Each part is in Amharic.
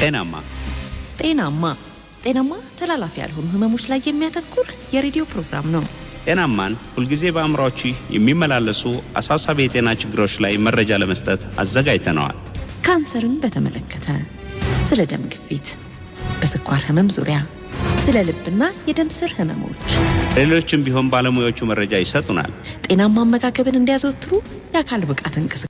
ጤናማ ተላላፊ ያልሆኑ ህመሞች ላይ የሚያተኩር የሬዲዮ ፕሮግራም ነው። ጤናማን ሁልጊዜ በአእምሮአች የሚመላለሱ አሳሳቢ የጤና ችግሮች ላይ መረጃ ለመስጠት አዘጋጅተናል። ካንሰርን በተመለከተ፣ ስለ ደም ግፊት፣ በስኳር ህመም ዙሪያ፣ ስለ ልብና የደም ስር ህመሞች፣ ሌሎችም ቢሆን ባለሙያዎቹ መረጃ ይሰጡናል። ጤናማ አመጋገብን እንዲያዘወትሩ የአካል ብቃት እንቅስቃሴ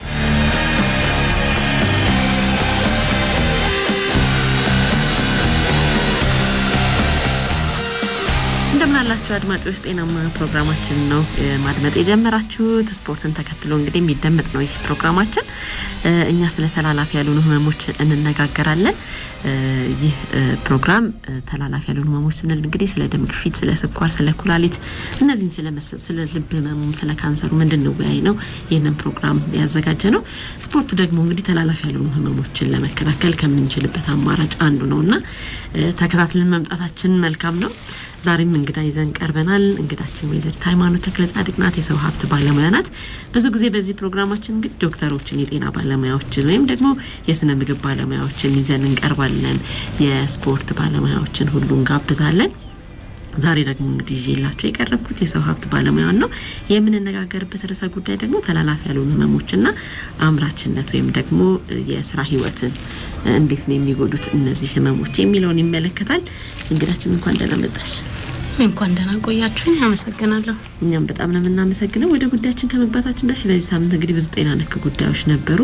እንደምናላችሁ አድማጮች፣ ጤናማ ፕሮግራማችን ነው ማድመጥ የጀመራችሁት። ስፖርትን ተከትሎ እንግዲህ የሚደመጥ ነው ይህ ፕሮግራማችን። እኛ ስለ ተላላፊ ያልሆኑ ህመሞች እንነጋገራለን። ይህ ፕሮግራም ተላላፊ ያልሆኑ ህመሞች ስንል እንግዲህ ስለ ደም ግፊት፣ ስለ ስኳር፣ ስለ ኩላሊት፣ እነዚህን ስለመሰሉ ስለ ልብ ህመም፣ ስለ ካንሰሩ እንድንወያይ ነው ይህንን ፕሮግራም ያዘጋጀ ነው። ስፖርት ደግሞ እንግዲህ ተላላፊ ያልሆኑ ህመሞችን ለመከላከል ከምንችልበት አማራጭ አንዱ ነውና ተከታትለን መምጣታችን መልካም ነው። ዛሬም እንግዳ ይዘን ቀርበናል። እንግዳችን ወይዘሪት ሃይማኖት ተክለጻድቅ ናት። የሰው ሀብት ባለሙያ ናት። ብዙ ጊዜ በዚህ ፕሮግራማችን እንግዲህ ዶክተሮችን፣ የጤና ባለሙያዎችን ወይም ደግሞ የስነ ምግብ ባለሙያዎችን ይዘን እንቀርባለን። የስፖርት ባለሙያዎችን ሁሉ እንጋብዛለን። ዛሬ ደግሞ እንግዲህ ይዤላችሁ የቀረብኩት የሰው ሀብት ባለሙያን ነው። የምንነጋገርበት ርዕሰ ጉዳይ ደግሞ ተላላፊ ያልሆኑ ህመሞችና አምራችነት ወይም ደግሞ የስራ ህይወትን እንዴት ነው የሚጎዱት እነዚህ ህመሞች የሚለውን ይመለከታል። እንግዳችን እንኳን ደህና መጣሽ። እንኳን ደህና ቆያችሁኝ። አመሰግናለሁ። እኛም በጣም ነው የምናመሰግነው። ወደ ጉዳያችን ከመግባታችን በፊት ለዚህ ሳምንት እንግዲህ ብዙ ጤና ነክ ጉዳዮች ነበሩ።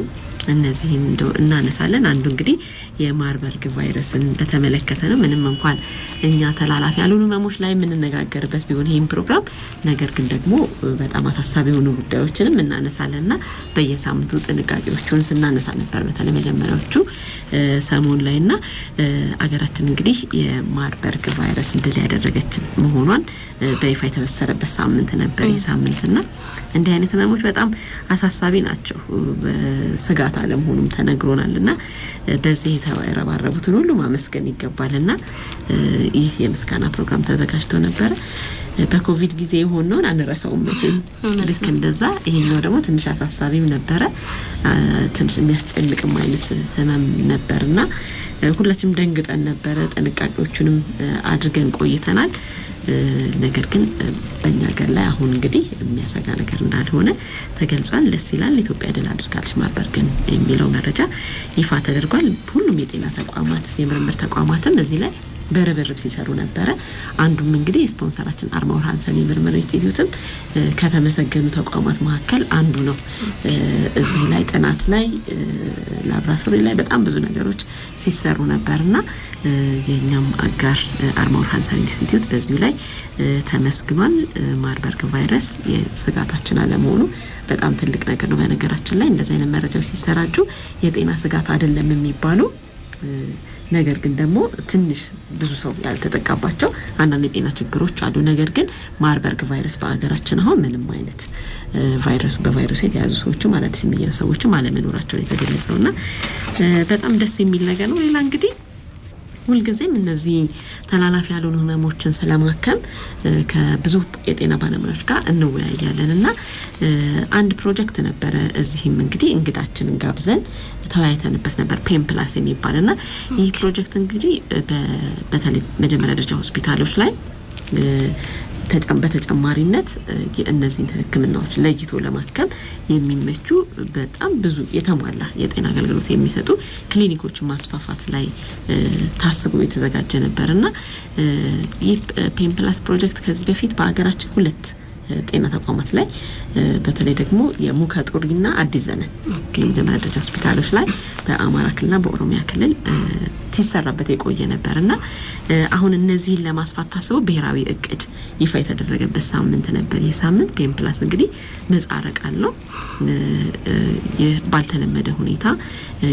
እነዚህን እናነሳለን። አንዱ እንግዲህ የማርበርግ ቫይረስን በተመለከተ ነው። ምንም እንኳን እኛ ተላላፊ ያልሆኑ ህመሞች ላይ የምንነጋገርበት ቢሆን ይሄን ፕሮግራም፣ ነገር ግን ደግሞ በጣም አሳሳቢ የሆኑ ጉዳዮችንም እናነሳለንና በየሳምንቱ ጥንቃቄዎቹን ስናነሳ ነበር በተለይ መጀመሪያዎቹ ሰሞን ላይና አገራችን እንግዲህ የማርበርግ ቫይረስ ድል ያደረገች መሆኗን በይፋ የተበሰረበት ሳምንት ነበር ይህ ሳምንትና እንዲህ አይነት ህመሞች በጣም አሳሳቢ ናቸው። በስጋት አለመሆኑም ተነግሮናልና በዚህ የተረባረቡትን ሁሉ ማመስገን ይገባልና ይህ የምስጋና ፕሮግራም ተዘጋጅቶ ነበር። በኮቪድ ጊዜ የሆነውን አንረሳውም መቼም። ልክ እንደዛ ይሄኛው ደግሞ ትንሽ አሳሳቢም ነበረ። ትንሽ የሚያስጨንቅም አይነት ህመም ነበርና ሁላችንም ደንግጠን ነበረ። ጥንቃቄዎቹንም አድርገን ቆይተናል። ነገር ግን በእኛ ሀገር ላይ አሁን እንግዲህ የሚያሰጋ ነገር እንዳልሆነ ተገልጿል። ደስ ይላል። ኢትዮጵያ ድል አድርጋለች ማርበርግን የሚለው መረጃ ይፋ ተደርጓል። ሁሉም የጤና ተቋማት፣ የምርምር ተቋማትም እዚህ ላይ በርብርብ ሲሰሩ ነበረ። አንዱም እንግዲህ ስፖንሰራችን አርማውር ሃንሰን የምርምር ኢንስቲትዩትም ከተመሰገኑ ተቋማት መካከል አንዱ ነው። እዚህ ላይ ጥናት ላይ ላብራቶሪ ላይ በጣም ብዙ ነገሮች ሲሰሩ ነበርና የኛም አጋር አርማውር ሃንሰን ኢንስቲትዩት በዚሁ ላይ ተመስግኗል። ማርበርግ ቫይረስ የስጋታችን አለመሆኑ በጣም ትልቅ ነገር ነው። በነገራችን ላይ እንደዚህ አይነት መረጃዎች ሲሰራጩ የጤና ስጋት አይደለም የሚባሉ ነገር ግን ደግሞ ትንሽ ብዙ ሰው ያልተጠቃባቸው አንዳንድ የጤና ችግሮች አሉ። ነገር ግን ማርበርግ ቫይረስ በአገራችን አሁን ምንም አይነት በቫይረሱ የተያዙ ሰዎችም አዳዲስ የሚያዙ ሰዎችም አለመኖራቸው የተገለጸውና በጣም ደስ የሚል ነገር ነው። ሌላ እንግዲህ ሁልጊዜም እነዚህ ተላላፊ ያልሆኑ ህመሞችን ስለማከም ከብዙ የጤና ባለሙያዎች ጋር እንወያያለንና አንድ ፕሮጀክት ነበረ። እዚህም እንግዲህ እንግዳችንን ጋብዘን ተወያይተንበት ነበር። ፔን ፕላስ የሚባልና ይህ ፕሮጀክት እንግዲህ በተለይ መጀመሪያ ደረጃ ሆስፒታሎች ላይ በተጨማሪነት የእነዚህን ህክምናዎች ለይቶ ለማከም የሚመቹ በጣም ብዙ የተሟላ የጤና አገልግሎት የሚሰጡ ክሊኒኮች ማስፋፋት ላይ ታስቦ የተዘጋጀ ነበርና ይህ ፔን ፕላስ ፕሮጀክት ከዚህ በፊት በአገራችን 2 ጤና ተቋማት ላይ በተለይ ደግሞ የሙከጡሪና አዲስ ዘመን የመጀመሪያ ደረጃ ሆስፒታሎች ላይ በአማራ ክልልና በኦሮሚያ ክልል ሲሰራበት የቆየ ነበርና አሁን እነዚህን ለማስፋት ታስቦ ብሔራዊ እቅድ ይፋ የተደረገበት ሳምንት ነበር። ይህ ሳምንት ፔን ፕላስ እንግዲህ ምህጻረ ቃል ነው። ባልተለመደ ሁኔታ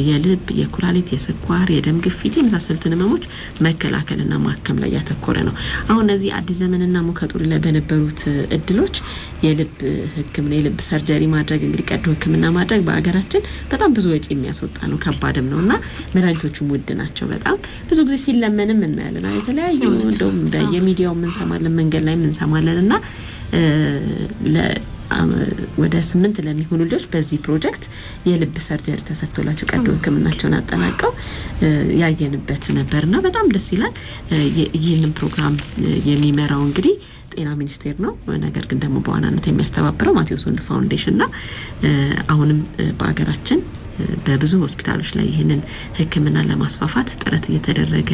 የልብ፣ የኩላሊት፣ የስኳር፣ የደም ግፊት የመሳሰሉትን ህመሞች መከላከልና ማከም ላይ ያተኮረ ነው። አሁን እነዚህ አዲስ ዘመንና ሙከጡሪ ላይ በነበሩት እድሎች የልብ ህክምና፣ የልብ ሰርጀሪ ማድረግ እንግዲህ ቀዶ ህክምና ማድረግ በአገራችን በጣም ብዙ ወጪ የሚያስወጣ ነው፣ ከባድም ነውና መድኃኒቶቹም ውድ ናቸው። በጣም ብዙ ጊዜ ሲለመንም እናያለን። የተለያዩ እንደውም በየሚዲያው እንሰማለን፣ መንገድ ላይ እንሰማለንና ወደ 8 ለሚሆኑ ልጆች በዚህ ፕሮጀክት የልብ ሰርጀሪ ተሰጥቶላቸው ቀዶ ሕክምናቸውን አጠናቀው ያየንበት ነበርና በጣም ደስ ይላል። ይህንን ፕሮግራም የሚመራው እንግዲህ ጤና ሚኒስቴር ነው። ነገር ግን ደግሞ በዋናነት የሚያስተባብረው ማቴዎስ ወንድ ፋውንዴሽን እና አሁንም በአገራችን በብዙ ሆስፒታሎች ላይ ይህንን ሕክምና ለማስፋፋት ጥረት እየተደረገ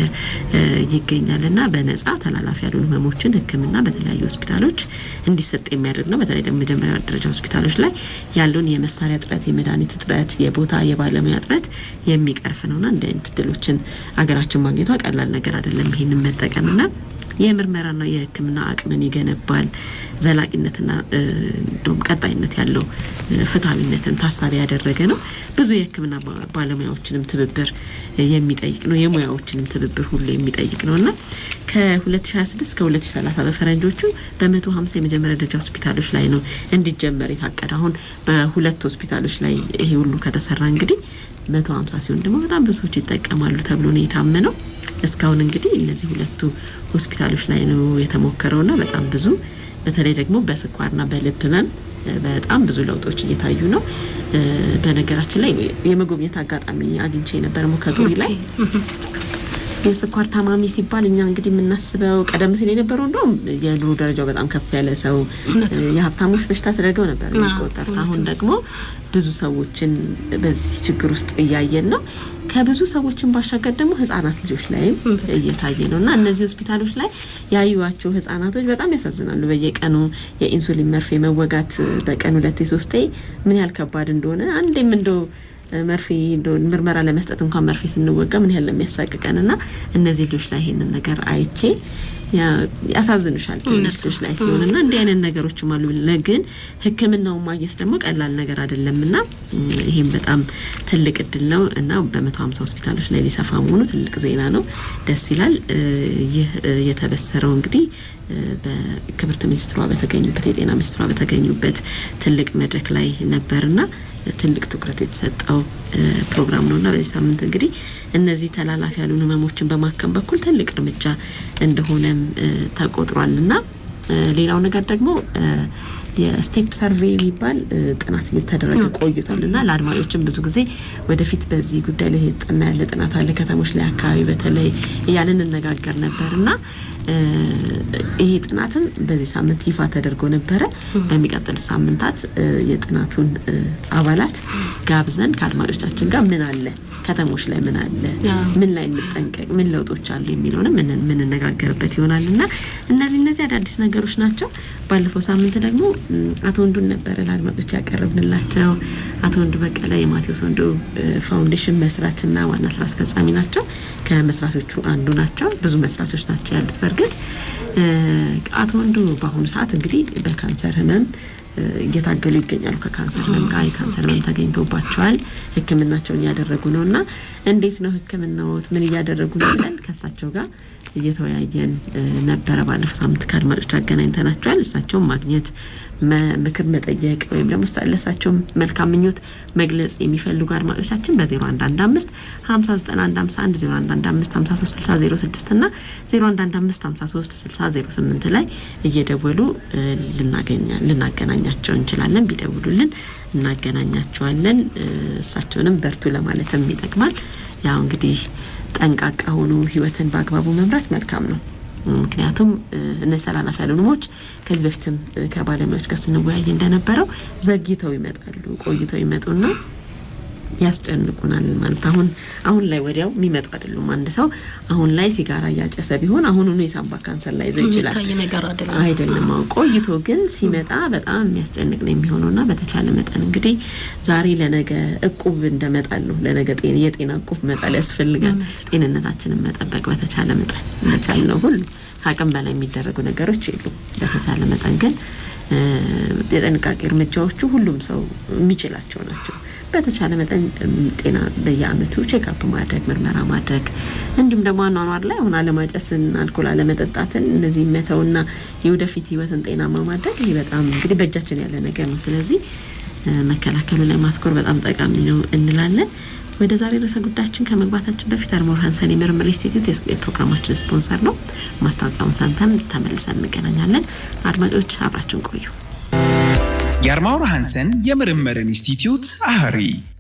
ይገኛልና በነጻ ተላላፊ ያልሆኑ ህመሞችን ሕክምና በተለያዩ ሆስፒታሎች እንዲሰጥ የሚያደርግ ነው። በተለይ ደግሞ መጀመሪያ ደረጃ ሆስፒታሎች ላይ ያለውን የመሳሪያ እጥረት፣ የመድኃኒት እጥረት፣ የቦታ የባለሙያ እጥረት የሚቀርፍ ነውና እንዲህ አይነት እድሎችን አገራችን ማግኘቷ ቀላል ነገር አይደለም። ይህንን መጠቀምና የምርመራና የሕክምና አቅምን ይገነባል። ዘላቂነትና እንደውም ቀጣይነት ያለው ፍትሃዊነትን ታሳቢ ያደረገ ነው። ብዙ የሕክምና ባለሙያዎችንም ትብብር የሚጠይቅ ነው። የሙያዎችንም ትብብር ሁሉ የሚጠይቅ ነውና ከ2026 እስከ 2030 በፈረንጆቹ በ150 የመጀመሪያ ደረጃ ሆስፒታሎች ላይ ነው እንዲጀመር የታቀደ። አሁን በሁለት ሆስፒታሎች ላይ ይሄ ሁሉ ከተሰራ እንግዲህ 150 ሲሆን ደግሞ በጣም ብዙ ሰዎች ይጠቀማሉ ተብሎ ነው የታመነው። እስካሁን እንግዲህ እነዚህ ሁለቱ ሆስፒታሎች ላይ ነው የተሞከረውና በጣም ብዙ በተለይ ደግሞ በስኳርና በልብ ህመም በጣም ብዙ ለውጦች እየታዩ ነው። በነገራችን ላይ የመጎብኘት አጋጣሚ አግኝቼ ነበር ሞከቱሪ ላይ። የስኳር ታማሚ ሲባል እኛ እንግዲህ የምናስበው ቀደም ሲል የነበረው እንደውም የኑሮ ደረጃው በጣም ከፍ ያለ ሰው የሀብታሞች በሽታ ተደርገው ነበር የሚቆጠሩት። አሁን ደግሞ ብዙ ሰዎችን በዚህ ችግር ውስጥ እያየን ነው። ከብዙ ሰዎችን ባሻገር ደግሞ ህጻናት ልጆች ላይም እየታየ ነውና እነዚህ ሆስፒታሎች ላይ ያዩዋቸው ህጻናቶች በጣም ያሳዝናሉ። በየቀኑ የኢንሱሊን መርፌ መወጋት በቀን 2-3 ምን ያህል ከባድ እንደሆነ አንዴም እንደው መርፌ እንደው ምርመራ ለመስጠት እንኳን መርፌ ስንወጋ ምን ያህል የሚያሳቅቀንና እነዚህ ልጆች ላይ ይሄንን ነገር አይቼ ያሳዝኑሻል ልጆች ላይ ሲሆንና እንዲህ አይነት ነገሮችም አሉ። ግን ህክምናው ማግኘት ደግሞ ቀላል ነገር አይደለምና ይሄም በጣም ትልቅ እድል ነው እና በ150 ሆስፒታሎች ላይ ሊሰፋ መሆኑ ትልቅ ዜና ነው። ደስ ይላል። ይህ የተበሰረው እንግዲህ በክብርት ሚኒስትሯ በተገኙበት የጤና ሚኒስትሯ በተገኙበት ትልቅ መድረክ ላይ ነበርና ትልቅ ትኩረት የተሰጠው ፕሮግራም ነውና በዚህ ሳምንት እንግዲህ እነዚህ ተላላፊ ያሉ ህመሞችን በማከም በኩል ትልቅ እርምጃ እንደሆነም ተቆጥሯልና ሌላው ነገር ደግሞ የስቴፕ ሰርቬይ የሚባል ጥናት እየተደረገ ቆይቷልና ለአድማጮችም ብዙ ጊዜ ወደፊት በዚህ ጉዳይ ላይ ጥና ያለ ጥናት አለ ከተሞች ላይ አካባቢ በተለይ እያልን እንነጋገር ነበርና ይሄ ጥናትም በዚህ ሳምንት ይፋ ተደርጎ ነበረ። በሚቀጥሉት ሳምንታት የጥናቱን አባላት ጋብዘን ከአድማጮቻችን ጋር ምን አለ ከተሞች ላይ ምን አለ ምን ላይ እንጠንቀቅ ምን ለውጦች አሉ የሚለውንም ምን እንነጋገርበት ይሆናልና እነዚህ አዳዲስ ነገሮች ናቸው። ባለፈው ሳምንት ደግሞ አቶ ወንዱን ነበር ለአድማጮች ያቀርብንላቸው። አቶ ወንዱ በቀለ የማቴዎስ ወንዱ ፋውንዴሽን መስራችና ዋና ስራ አስፈጻሚ ናቸው። ከመስራቾቹ አንዱ ናቸው። ብዙ መስራቾች ናቸው ያሉት። በርግጥ አቶ ወንዱ በአሁኑ ሰዓት እንግዲህ በካንሰር ህመም እየታገሉ ይገኛሉ። ከካንሰር ህመም ጋር የካንሰር ህመም ተገኝቶባቸዋል። ህክምናቸውን እያደረጉ ነውና እንዴት ነው ህክምናዎት ምን እያደረጉ ነው ብለን ከእሳቸው ጋር እየተወያየን ነበረ። ባለፈው ሳምንት ከአድማጮች አገናኝተናቸዋል። እሳቸውን ማግኘት ምክር መጠየቅ ወይም ደግሞ ለእሳቸው መልካም ምኞት መግለጽ የሚፈልጉ አድማጮቻችን በ0115 5951 0115 536006 እና 0115 536008 ላይ እየደወሉ ልናገናኛቸው እንችላለን። ቢደውሉልን እናገናኛቸዋለን። እሳቸውንም በርቱ ለማለትም ይጠቅማል። ያው እንግዲህ ጠንቃቃ ሆኖ ህይወትን በአግባቡ መምራት መልካም ነው። ምክንያቱም እነዚህ ተላላፊ ያሉ ህመሞች ከዚህ በፊትም ከባለሙያዎች ጋር ስንወያይ እንደነበረው ዘግይተው ይመጣሉ፣ ቆይተው ይመጡና ያስጨንቁናል። ማለት አሁን ላይ ወዲያው የሚመጡ አይደሉም። አንድ ሰው አሁን ላይ ሲጋራ እያጨሰ ቢሆን አሁኑኑ የሳምባ ካንሰር ላይ ይዘው ይችላል አይደለም። ቆይቶ ግን ሲመጣ በጣም የሚያስጨንቅ ነው የሚሆነውና በተቻለ መጠን እንግዲህ ዛሬ ለነገ እቁብ እንደመጣል ነው። ለነገ የጤና እቁብ መጣል ያስፈልጋል። ጤንነታችንን መጠበቅ በተቻለ መጠን መቻል ነው። ሁሉ ከአቅም በላይ የሚደረጉ ነገሮች የሉ። በተቻለ መጠን ግን የጥንቃቄ እርምጃዎቹ ሁሉም ሰው የሚችላቸው ናቸው። በተቻለ መጠን ጤና በየአመቱ ቼክአፕ ማድረግ፣ ምርመራ ማድረግ እንዲሁም ደግሞ አኗኗር ላይ አሁን አለማጨስን፣ አልኮል አለመጠጣትን እነዚህ መተውና የወደፊት ህይወትን ጤናማ ማድረግ ይሄ በጣም እንግዲህ በእጃችን ያለ ነገር ነው። ስለዚህ መከላከሉ ላይ ማትኮር በጣም ጠቃሚ ነው እንላለን። ወደ ዛሬ ርዕሰ ጉዳያችን ከመግባታችን በፊት አርሞር ሃንሰን የምርምር ኢንስቲትዩት የፕሮግራማችን ስፖንሰር ነው። ማስታወቂያውን ሰምተን ተመልሰን እንገናኛለን። አድማጮች አብራችሁን ቆዩ። የአርማውር ሃንሰን የምርምር ኢንስቲትዩት አህሪ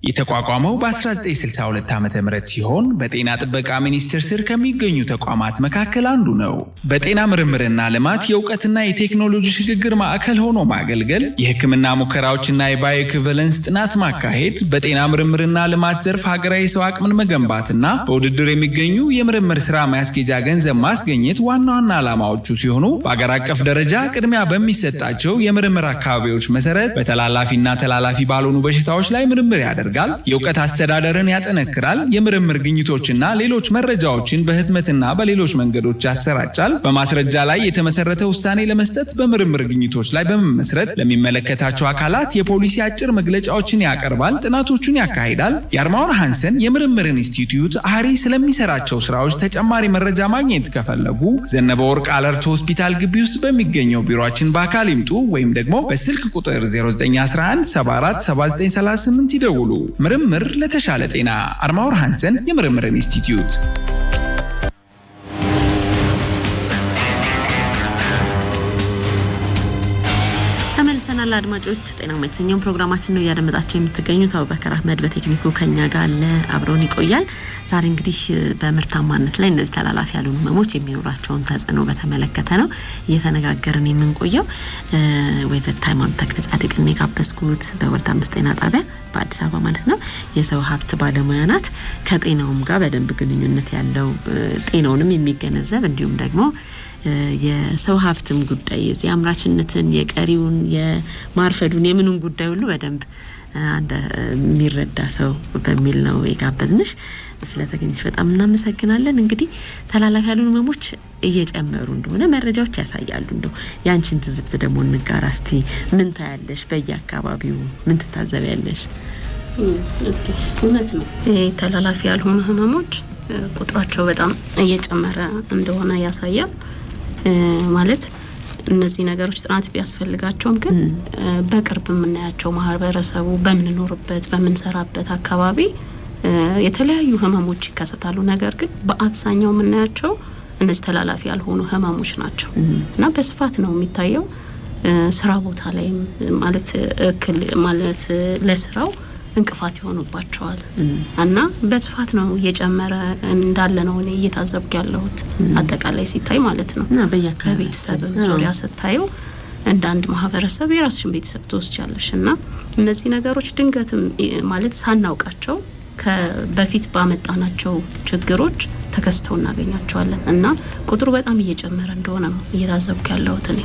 የተቋቋመው በ1962 ዓመተ ምህረት ሲሆን በጤና ጥበቃ ሚኒስቴር ስር ከሚገኙ ተቋማት መካከል አንዱ ነው። በጤና ምርምርና ልማት የእውቀትና የቴክኖሎጂ ሽግግር ማዕከል ሆኖ ማገልገል፣ የሕክምና ሙከራዎችና የባዮኢኩቫለንስ ጥናት ማካሄድ፣ በጤና ምርምርና ልማት ዘርፍ ሀገራዊ ሰው አቅምን መገንባትና በውድድር የሚገኙ የምርምር ስራ ማስኬጃ ገንዘብ ማስገኘት ዋና ዋና ዓላማዎቹ ሲሆኑ በአገር አቀፍ ደረጃ ቅድሚያ በሚሰጣቸው የምርምር አካባቢዎች መሰረት በተላላፊና ተላላፊ ባልሆኑ በሽታዎች ላይ ምርምር ያደርጋል። የእውቀት አስተዳደርን ያጠነክራል። የምርምር ግኝቶችና ሌሎች መረጃዎችን በህትመትና በሌሎች መንገዶች ያሰራጫል። በማስረጃ ላይ የተመሰረተ ውሳኔ ለመስጠት በምርምር ግኝቶች ላይ በመመስረት ለሚመለከታቸው አካላት የፖሊሲ አጭር መግለጫዎችን ያቀርባል፣ ጥናቶችን ያካሂዳል። የአርማውር ሃንሰን የምርምር ኢንስቲትዩት አህሪ ስለሚሰራቸው ስራዎች ተጨማሪ መረጃ ማግኘት ከፈለጉ ዘነበ ወርቅ አለርት ሆስፒታል ግቢ ውስጥ በሚገኘው ቢሮአችን በአካል ይምጡ ወይም ደግሞ በስልክ ቁጥር 0911 74 7938 ይደውሉ። ምርምር ለተሻለ ጤና። አርማውር ሃንሰን የምርምር ኢንስቲትዩት። ተመልሰናል አድማጮች። ጤናማ የተሰኘውን ፕሮግራማችን ነው እያደመጣችሁ የምትገኙት። አቡበከር አህመድ በቴክኒኩ ከኛ ጋር አለ፣ አብሮን ይቆያል። ዛሬ እንግዲህ በምርታማነት ላይ እነዚህ ተላላፊ ያልሆኑ ህመሞች የሚኖራቸውን ተጽዕኖ በተመለከተ ነው እየተነጋገርን የምንቆየው። ወይዘሪት ሃይማኖት ተክለጻድቅን የጋበዝኩት በወረዳ 5 ጤና ጣቢያ በአዲስ አበባ ማለት ነው የሰው ሀብት ባለሙያ ናት። ከጤናውም ጋር በደንብ ግንኙነት ያለው ጤናውንም የሚገነዘብ እንዲሁም ደግሞ የሰው ሀብትም ጉዳይ የዚህ አምራችነትን የቀሪውን የማርፈዱን የምኑን ጉዳይ ሁሉ በደንብ አንደ የሚረዳ ሰው በሚል ነው የጋበዝንሽ። ስለተገኘሽ በጣም እናመሰግናለን። እንግዲህ ተላላፊ ያልሆኑ ህመሞች እየጨመሩ እንደሆነ መረጃዎች ያሳያሉ። እንደው ያንቺን ትዝብት ደግሞ እንጋራ እስቲ። ምን ታያለሽ? በየአካባቢው ምን ትታዘቢያለሽ? እውነት ነው ተላላፊ ያልሆኑ ህመሞች ቁጥራቸው በጣም እየጨመረ እንደሆነ ያሳያል። ማለት እነዚህ ነገሮች ጥናት ቢያስፈልጋቸውም ግን በቅርብ የምናያቸው ማህበረሰቡ በምንኖርበት በምንሰራበት አካባቢ የተለያዩ ህመሞች ይከሰታሉ። ነገር ግን በአብዛኛው የምናያቸው እነዚህ ተላላፊ ያልሆኑ ህመሞች ናቸው እና በስፋት ነው የሚታየው። ስራ ቦታ ላይ ማለት ለስራው እንቅፋት ይሆኑባቸዋል እና በስፋት ነው እየጨመረ እንዳለ ነው እኔ እየታዘብኩ ያለሁት። አጠቃላይ ሲታይ ማለት ነው በቤተሰብ ዙሪያ ስታየው እንደ አንድ ማህበረሰብ የራስሽን ቤተሰብ ትወስጃለሽ እና እነዚህ ነገሮች ድንገትም ማለት ሳናውቃቸው በፊት ባመጣናቸው ችግሮች ተከስተው እናገኛቸዋለን እና ቁጥሩ በጣም እየጨመረ እንደሆነ ነው እየታዘብኩ ያለሁት እኔ።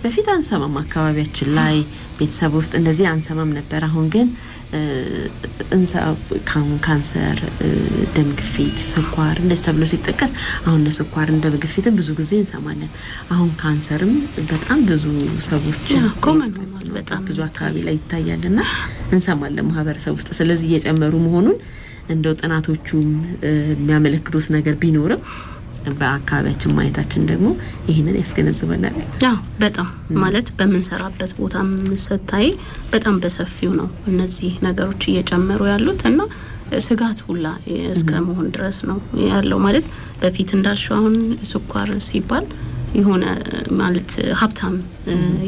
በፊት አንሰማም፣ አካባቢያችን ላይ ቤተሰብ ውስጥ እንደዚህ አንሰማም ነበር። አሁን ግን ካንሰር፣ ደም ግፊት፣ ስኳር እንደዚህ ተብሎ ሲጠቀስ አሁን ለስኳር እንደ ግፊትም ብዙ ጊዜ እንሰማለን። አሁን ካንሰርም በጣም ብዙ ሰዎች በጣም ብዙ አካባቢ ላይ ይታያልና እንሰማለን ማህበረሰብ ውስጥ። ስለዚህ እየጨመሩ መሆኑን እንደው ጥናቶቹም የሚያመለክቱት ነገር ቢኖርም በአካባቢያችን ማየታችን ደግሞ ይሄንን ያስገነዝበናል። በጣም ማለት በመንሰራበት ቦታ ምንሰታይ በጣም በሰፊው ነው እነዚህ ነገሮች እየጨመሩ ያሉት እና ስጋት ሁላ እስከ መሆን ድረስ ነው ያለው። ማለት በፊት እንዳልሽው አሁን ስኳር ሲባል የሆነ ማለት ሀብታም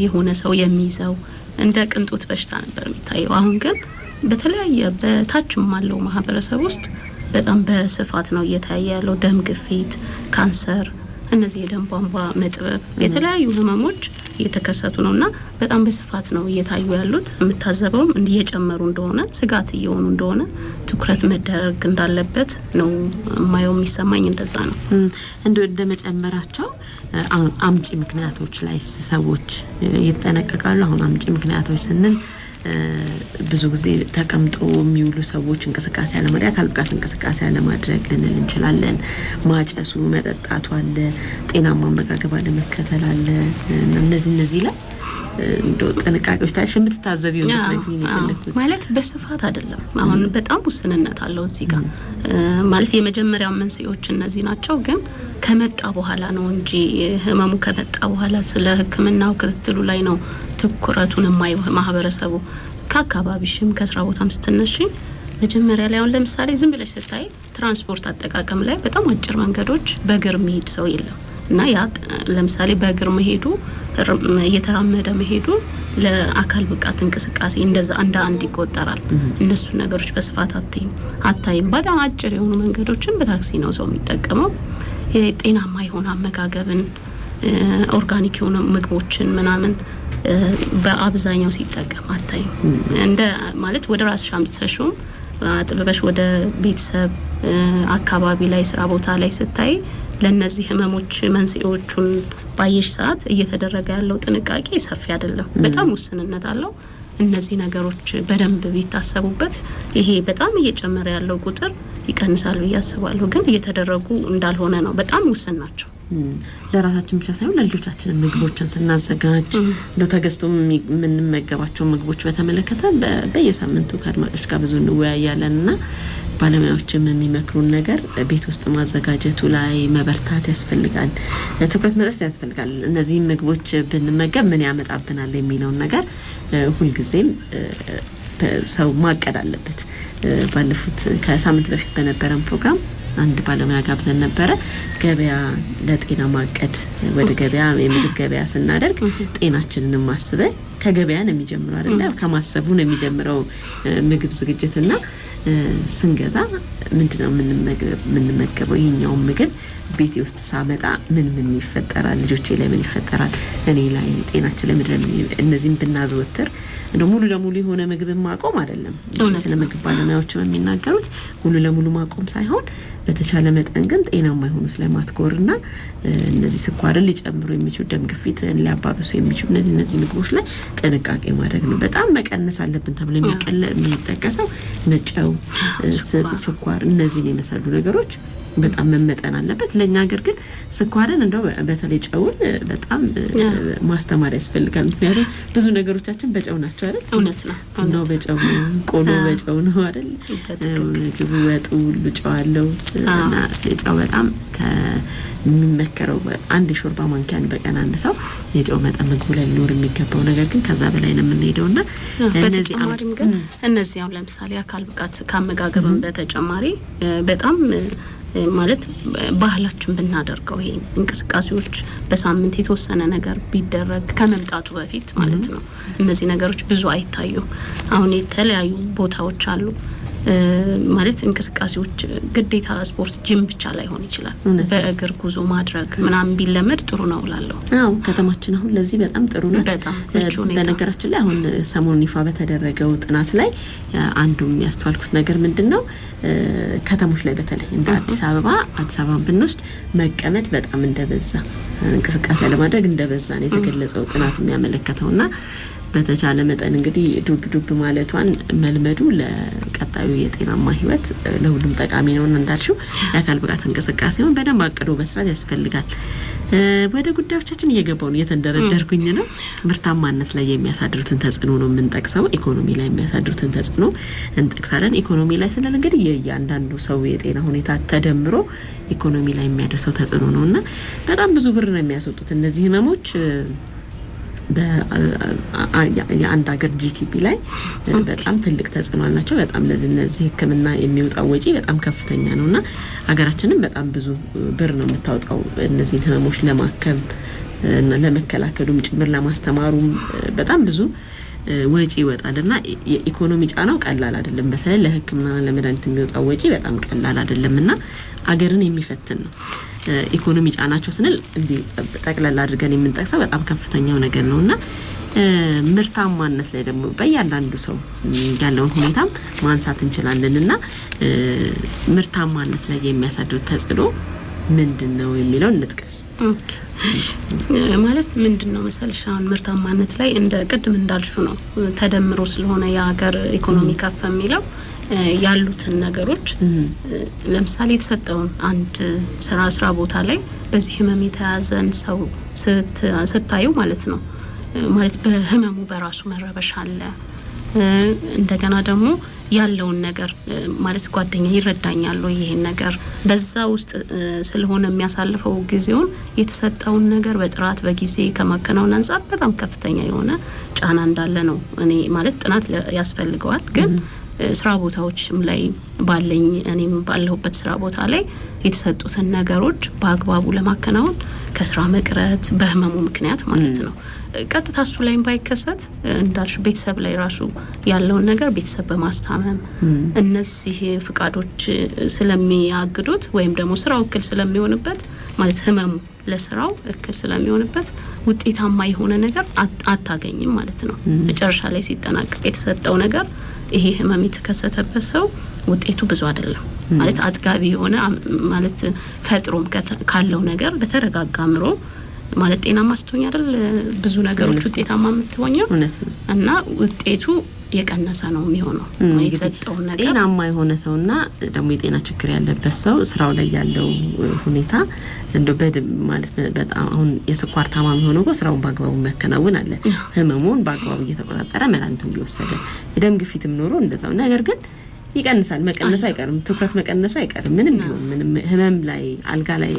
የሆነ ሰው የሚይዘው እንደ ቅንጦት በሽታ ነበር የሚታየው። አሁን ግን በተለያየ በታችም አለው ማህበረሰብ ውስጥ በጣም በስፋት ነው እየታየ ያለው። ደም ግፊት፣ ካንሰር፣ እነዚህ የደም ቧንቧ መጥበብ የተለያዩ ህመሞች እየተከሰቱ ነውና በጣም በስፋት ነው እየታዩ ያሉት። የምታዘበውም እየጨመሩ እንደሆነ ስጋት እየሆኑ እንደሆነ ትኩረት መደረግ እንዳለበት ነው ማየው የሚሰማኝ። እንደዛ ነው እንደመጨመራቸው አምጪ ምክንያቶች ላይ ሰዎች ይጠነቀቃሉ። አሁን አምጪ ምክንያቶች ስንል ብዙ ጊዜ ተቀምጦ የሚውሉ ሰዎች እንቅስቃሴ አለማድረግ፣ አካል ብቃት እንቅስቃሴ አለማድረግ ልንል እንችላለን። ማጨሱ፣ መጠጣቱ አለ፣ ጤናማ አመጋገብ አለመከተል አለ። እነዚህ ላይ እንደው ጥንቃቄዎች ታሽ የምትታዘቢው ነው ማለት በስፋት አይደለም። አሁን በጣም ውስንነት አለው እዚህ ጋር ማለት የመጀመሪያው መንስኤዎች እነዚህ ናቸው። ግን ከመጣ በኋላ ነው እንጂ ህመሙ ከመጣ በኋላ ስለ ህክምናው ክትትሉ ላይ ነው ትኩረቱን የማይው ማህበረሰቡ። ከአካባቢሽም ከስራ ቦታም ስትነሺ መጀመሪያ ላይ አሁን ለምሳሌ ዝም ብለሽ ስታይ ትራንስፖርት አጠቃቀም ላይ በጣም አጭር መንገዶች በእግር የሚሄድ ሰው የለም። እና ያ ለምሳሌ በእግር መሄዱ እየተራመደ መሄዱ ለአካል ብቃት እንቅስቃሴ እንደዛ አንድ ይቆጠራል። እነሱ ነገሮች በስፋት አታይም። በጣም አጭር የሆኑ መንገዶችን በታክሲ ነው ሰው የሚጠቀመው። ጤናማ የሆነ አመጋገብን ኦርጋኒክ የሆኑ ምግቦችን ምናምን በአብዛኛው ሲጠቀም አታይም። እንደ ማለት ወደ ራስሽ አምጥተሽው አጥብበሽ ወደ ቤተሰብ አካባቢ ላይ ስራ ቦታ ላይ ስታይ ለነዚህ ህመሞች መንስኤዎቹን ባየሽ ሰዓት እየተደረገ ያለው ጥንቃቄ ሰፊ አይደለም፣ በጣም ውስንነት አለው። እነዚህ ነገሮች በደንብ ቢታሰቡበት ይሄ በጣም እየጨመረ ያለው ቁጥር ይቀንሳል ብዬ አስባለሁ። ግን እየተደረጉ እንዳልሆነ ነው፣ በጣም ውስን ናቸው። ለራሳችን ብቻ ሳይሆን ለልጆቻችን ምግቦችን ስናዘጋጅ ተገዝቶ የምንመገባቸው ምግቦች በተመለከተ በየሳምንቱ ከአድማጮች ጋር ብዙ እንወያያለንና ባለሙያዎችም የሚመክሩን ነገር ቤት ውስጥ ማዘጋጀቱ ላይ መበርታት ያስፈልጋል፣ ትኩረት መስጠት ያስፈልጋል። እነዚህ ምግቦች ብንመገብ ምን ያመጣብናል የሚለውን ነገር ሁልጊዜም ሰው ማቀድ አለበት። ባለፉት ከሳምንት በፊት በነበረን ፕሮግራም አንድ ባለሙያ ጋብዘን ነበረ። ገበያ ለጤና ማቀድ ወደ ገበያ የምግብ ገበያ ስናደርግ ጤናችንን ማስበን ከገበያ ነው የሚጀምረው አይደል? ከማሰቡ ነው የሚጀምረው ምግብ ዝግጅትና ስንገዛ ምንድነው የምንመገበው? ይሄኛው ምግብ ቤቴ ውስጥ ሳመጣ ምን ይፈጠራል? ልጆቼ ላይ ምን ይፈጠራል? እኔ ላይ ጤናችን ላይ ምንድነው? እነዚህን ብናዘወትር እንደ ሙሉ ለሙሉ የሆነ ምግብ ማቆም አይደለም። ስለ ምግብ ባለሙያዎች የሚናገሩት ሙሉ ለሙሉ ማቆም ሳይሆን በተቻለ መጠን ግን ጤናማ የሆኑ ስለማትኮርና እነዚህ ስኳርን ሊጨምሩ የሚችሉ ደም ግፊትን ሊያባብሱ የሚችሉ እነዚህ ምግቦች ላይ ጥንቃቄ ማድረግ ነው። በጣም መቀነስ አለብን ተብሎ የሚጠቀሰው ነጨው፣ ስኳር እነዚህን የመሰሉ ነገሮች በጣም መመጠን አለበት። ለኛ ሀገር ግን ስኳርን እንደው በተለይ ጨውን በጣም ማስተማር ያስፈልጋል። ምክንያቱም ብዙ ነገሮቻችን በጨው ናቸው አይደል? እውነት ነው። በጨው ቆሎ በጨው ነው አይደል? ምግቡ ወጡ ሁሉ ጨው አለው እና ጨው በጣም ከሚመከረው አንድ ሾርባ ማንኪያን በቀን አንድ ሰው የጨው መጠን ምግቡ ላይ ሊኖር የሚገባው ነገር ግን ከዛ በላይ ነው የምንሄደውና በተጨማሪም ግን እነዚህ አሁን ለምሳሌ አካል ብቃት ካመጋገብን በተጨማሪ በጣም ማለት ባህላችን ብናደርገው ይሄ እንቅስቃሴዎች በሳምንት የተወሰነ ነገር ቢደረግ ከመምጣቱ በፊት ማለት ነው። እነዚህ ነገሮች ብዙ አይታዩም። አሁን የተለያዩ ቦታዎች አሉ ማለት እንቅስቃሴዎች ግዴታ ስፖርት ጂም ብቻ ላይሆን ይችላል። በእግር ጉዞ ማድረግ ምናምን ቢለመድ ጥሩ ነው እላለሁ። አዎ ከተማችን አሁን ለዚህ በጣም ጥሩ ነው። በነገራችን ላይ አሁን ሰሞኑን ይፋ በተደረገው ጥናት ላይ አንዱም ያስተዋልኩት ነገር ምንድነው ከተሞች ላይ በተለይ እንደ አዲስ አበባን ብንወስድ መቀመጥ በጣም እንደበዛ እንቅስቃሴ ለማድረግ እንደበዛ ነው የተገለጸው ጥናት የሚያመለክተውና በተቻለ መጠን እንግዲህ ዱብ ማለቷን መልመዱ ለቀጣዩ የጤናማ ህይወት ለሁሉም ጠቃሚ ነው። እንዳልሽው የአካል ብቃት እንቅስቃሴውን በደንብ አቅዶ መስራት ያስፈልጋል። ወደ ጉዳዮቻችን እየገባው ነው የተንደረደርኩኝ ነው። ምርታማነት ላይ የሚያሳድሩትን ተጽዕኖ ነው የምንጠቅሰው። ኢኮኖሚ ላይ የሚያሳድሩትን ተጽዕኖ እንጠቅሳለን። ኢኮኖሚ ላይ ስንል እንግዲህ የእያንዳንዱ ሰው የጤና ሁኔታ ተደምሮ ኢኮኖሚ ላይ የሚያደርሰው ተጽዕኖ ነውና በጣም ብዙ ብር ነው የሚያስወጡት እነዚህ ህመሞች። የአንድ ሀገር ጂቲፒ ላይ በጣም ትልቅ ተጽዕኖ አላቸው። በጣም ለዚህ ህክምና የሚወጣው ወጪ በጣም ከፍተኛ ነውና ሀገራችንም በጣም ብዙ ብር ነው የምታወጣው እነዚህ ህመሞች ለማከም እና ለመከላከሉም ጭምር ለማስተማሩም በጣም ብዙ ወጪ ይወጣልና የኢኮኖሚ ጫናው ቀላል አይደለም። በተለይ ለህክምና ለመድኃኒት የሚወጣው ወጪ በጣም ቀላል አይደለምና አገርን የሚፈትን ነው። ኢኮኖሚ ጫናቸው ስንል እንዲ ጠቅላላ አድርገን የምንጠቅሰው በጣም ከፍተኛው ነገር ነውና ምርታማነት ላይ ደግሞ በእያንዳንዱ ሰው ያለውን ሁኔታም ማንሳት እንችላለንና ምርታማነት ላይ የሚያሳድሩት ተጽዕኖ ምንድነው የሚለው እንጥቀስ። ኦኬ ማለት ምንድነው መሰለሽ አሁን ምርታማነት ላይ እንደ ቅድም እንዳልሹ ነው ተደምሮ ስለሆነ የሀገር ኢኮኖሚ ከፍ የሚለው ያሉትን ነገሮች ለምሳሌ የተሰጠውን አንድ ስራ ቦታ ላይ በዚህ ህመም የተያዘን ሰው ስታዩ ማለት ነው ማለት በህመሙ በራሱ መረበሽ አለ። እንደገና ደግሞ ያለውን ነገር ማለት ጓደኛ ይረዳኛል ወይ ይሄን ነገር በዛ ውስጥ ስለሆነ የሚያሳልፈው ጊዜውን የተሰጠውን ነገር በጥራት በጊዜ ከማከናወን አንፃር በጣም ከፍተኛ የሆነ ጫና እንዳለ ነው። እኔ ማለት ጥናት ያስፈልገዋል ግን ስራ ቦታዎችም ላይ ባለኝ እኔም ባለሁበት ስራ ቦታ ላይ የተሰጡትን ነገሮች በአግባቡ ለማከናወን ከስራ መቅረት በህመሙ ምክንያት ማለት ነው ቀጥታ እሱ ላይ ባይከሰት እንዳልሽ ቤተሰብ ላይ ራሱ ያለውን ነገር ቤተሰብ በማስታመም እነዚህ ፍቃዶች ስለሚያግዱት ወይም ደግሞ ስራው እክል ስለሚሆንበት ማለት ህመሙ ለስራው እክል ስለሚሆንበት ውጤታማ የሆነ ነገር አታገኝም ማለት ነው መጨረሻ ላይ ሲጠናቀቅ የተሰጠው ነገር ይሄ ህመም የተከሰተበት ሰው ውጤቱ ብዙ አይደለም ማለት አጥጋቢ የሆነ ማለት ፈጥሮም ካለው ነገር በተረጋጋ አምሮ ማለት ጤናማ ስትሆኝ አይደል ብዙ ነገሮች ውጤታማ የምትሆኚው እና ውጤቱ የቀነሰ ነው የሚሆነው የተሰጠው ነገር ጤናማ የሆነ ሰውና ደግሞ የጤና ችግር ያለበት ሰው ስራው ላይ ያለው ሁኔታ እንደ በደም ማለት በጣም አሁን የስኳር ታማሚ ሆኖ ስራውን በአግባቡ የሚያከናውን አለ ህመሙን በአግባቡ እየተቆጣጠረ መድኃኒቱን እየወሰደ የደም ግፊትም ኖሮ እንደዛው ነገር ግን ይቀንሳል መቀነሱ አይቀርም ትኩረት መቀነሱ አይቀርም ምንም ቢሆን ምንም ህመም ላይ አልጋ ላይ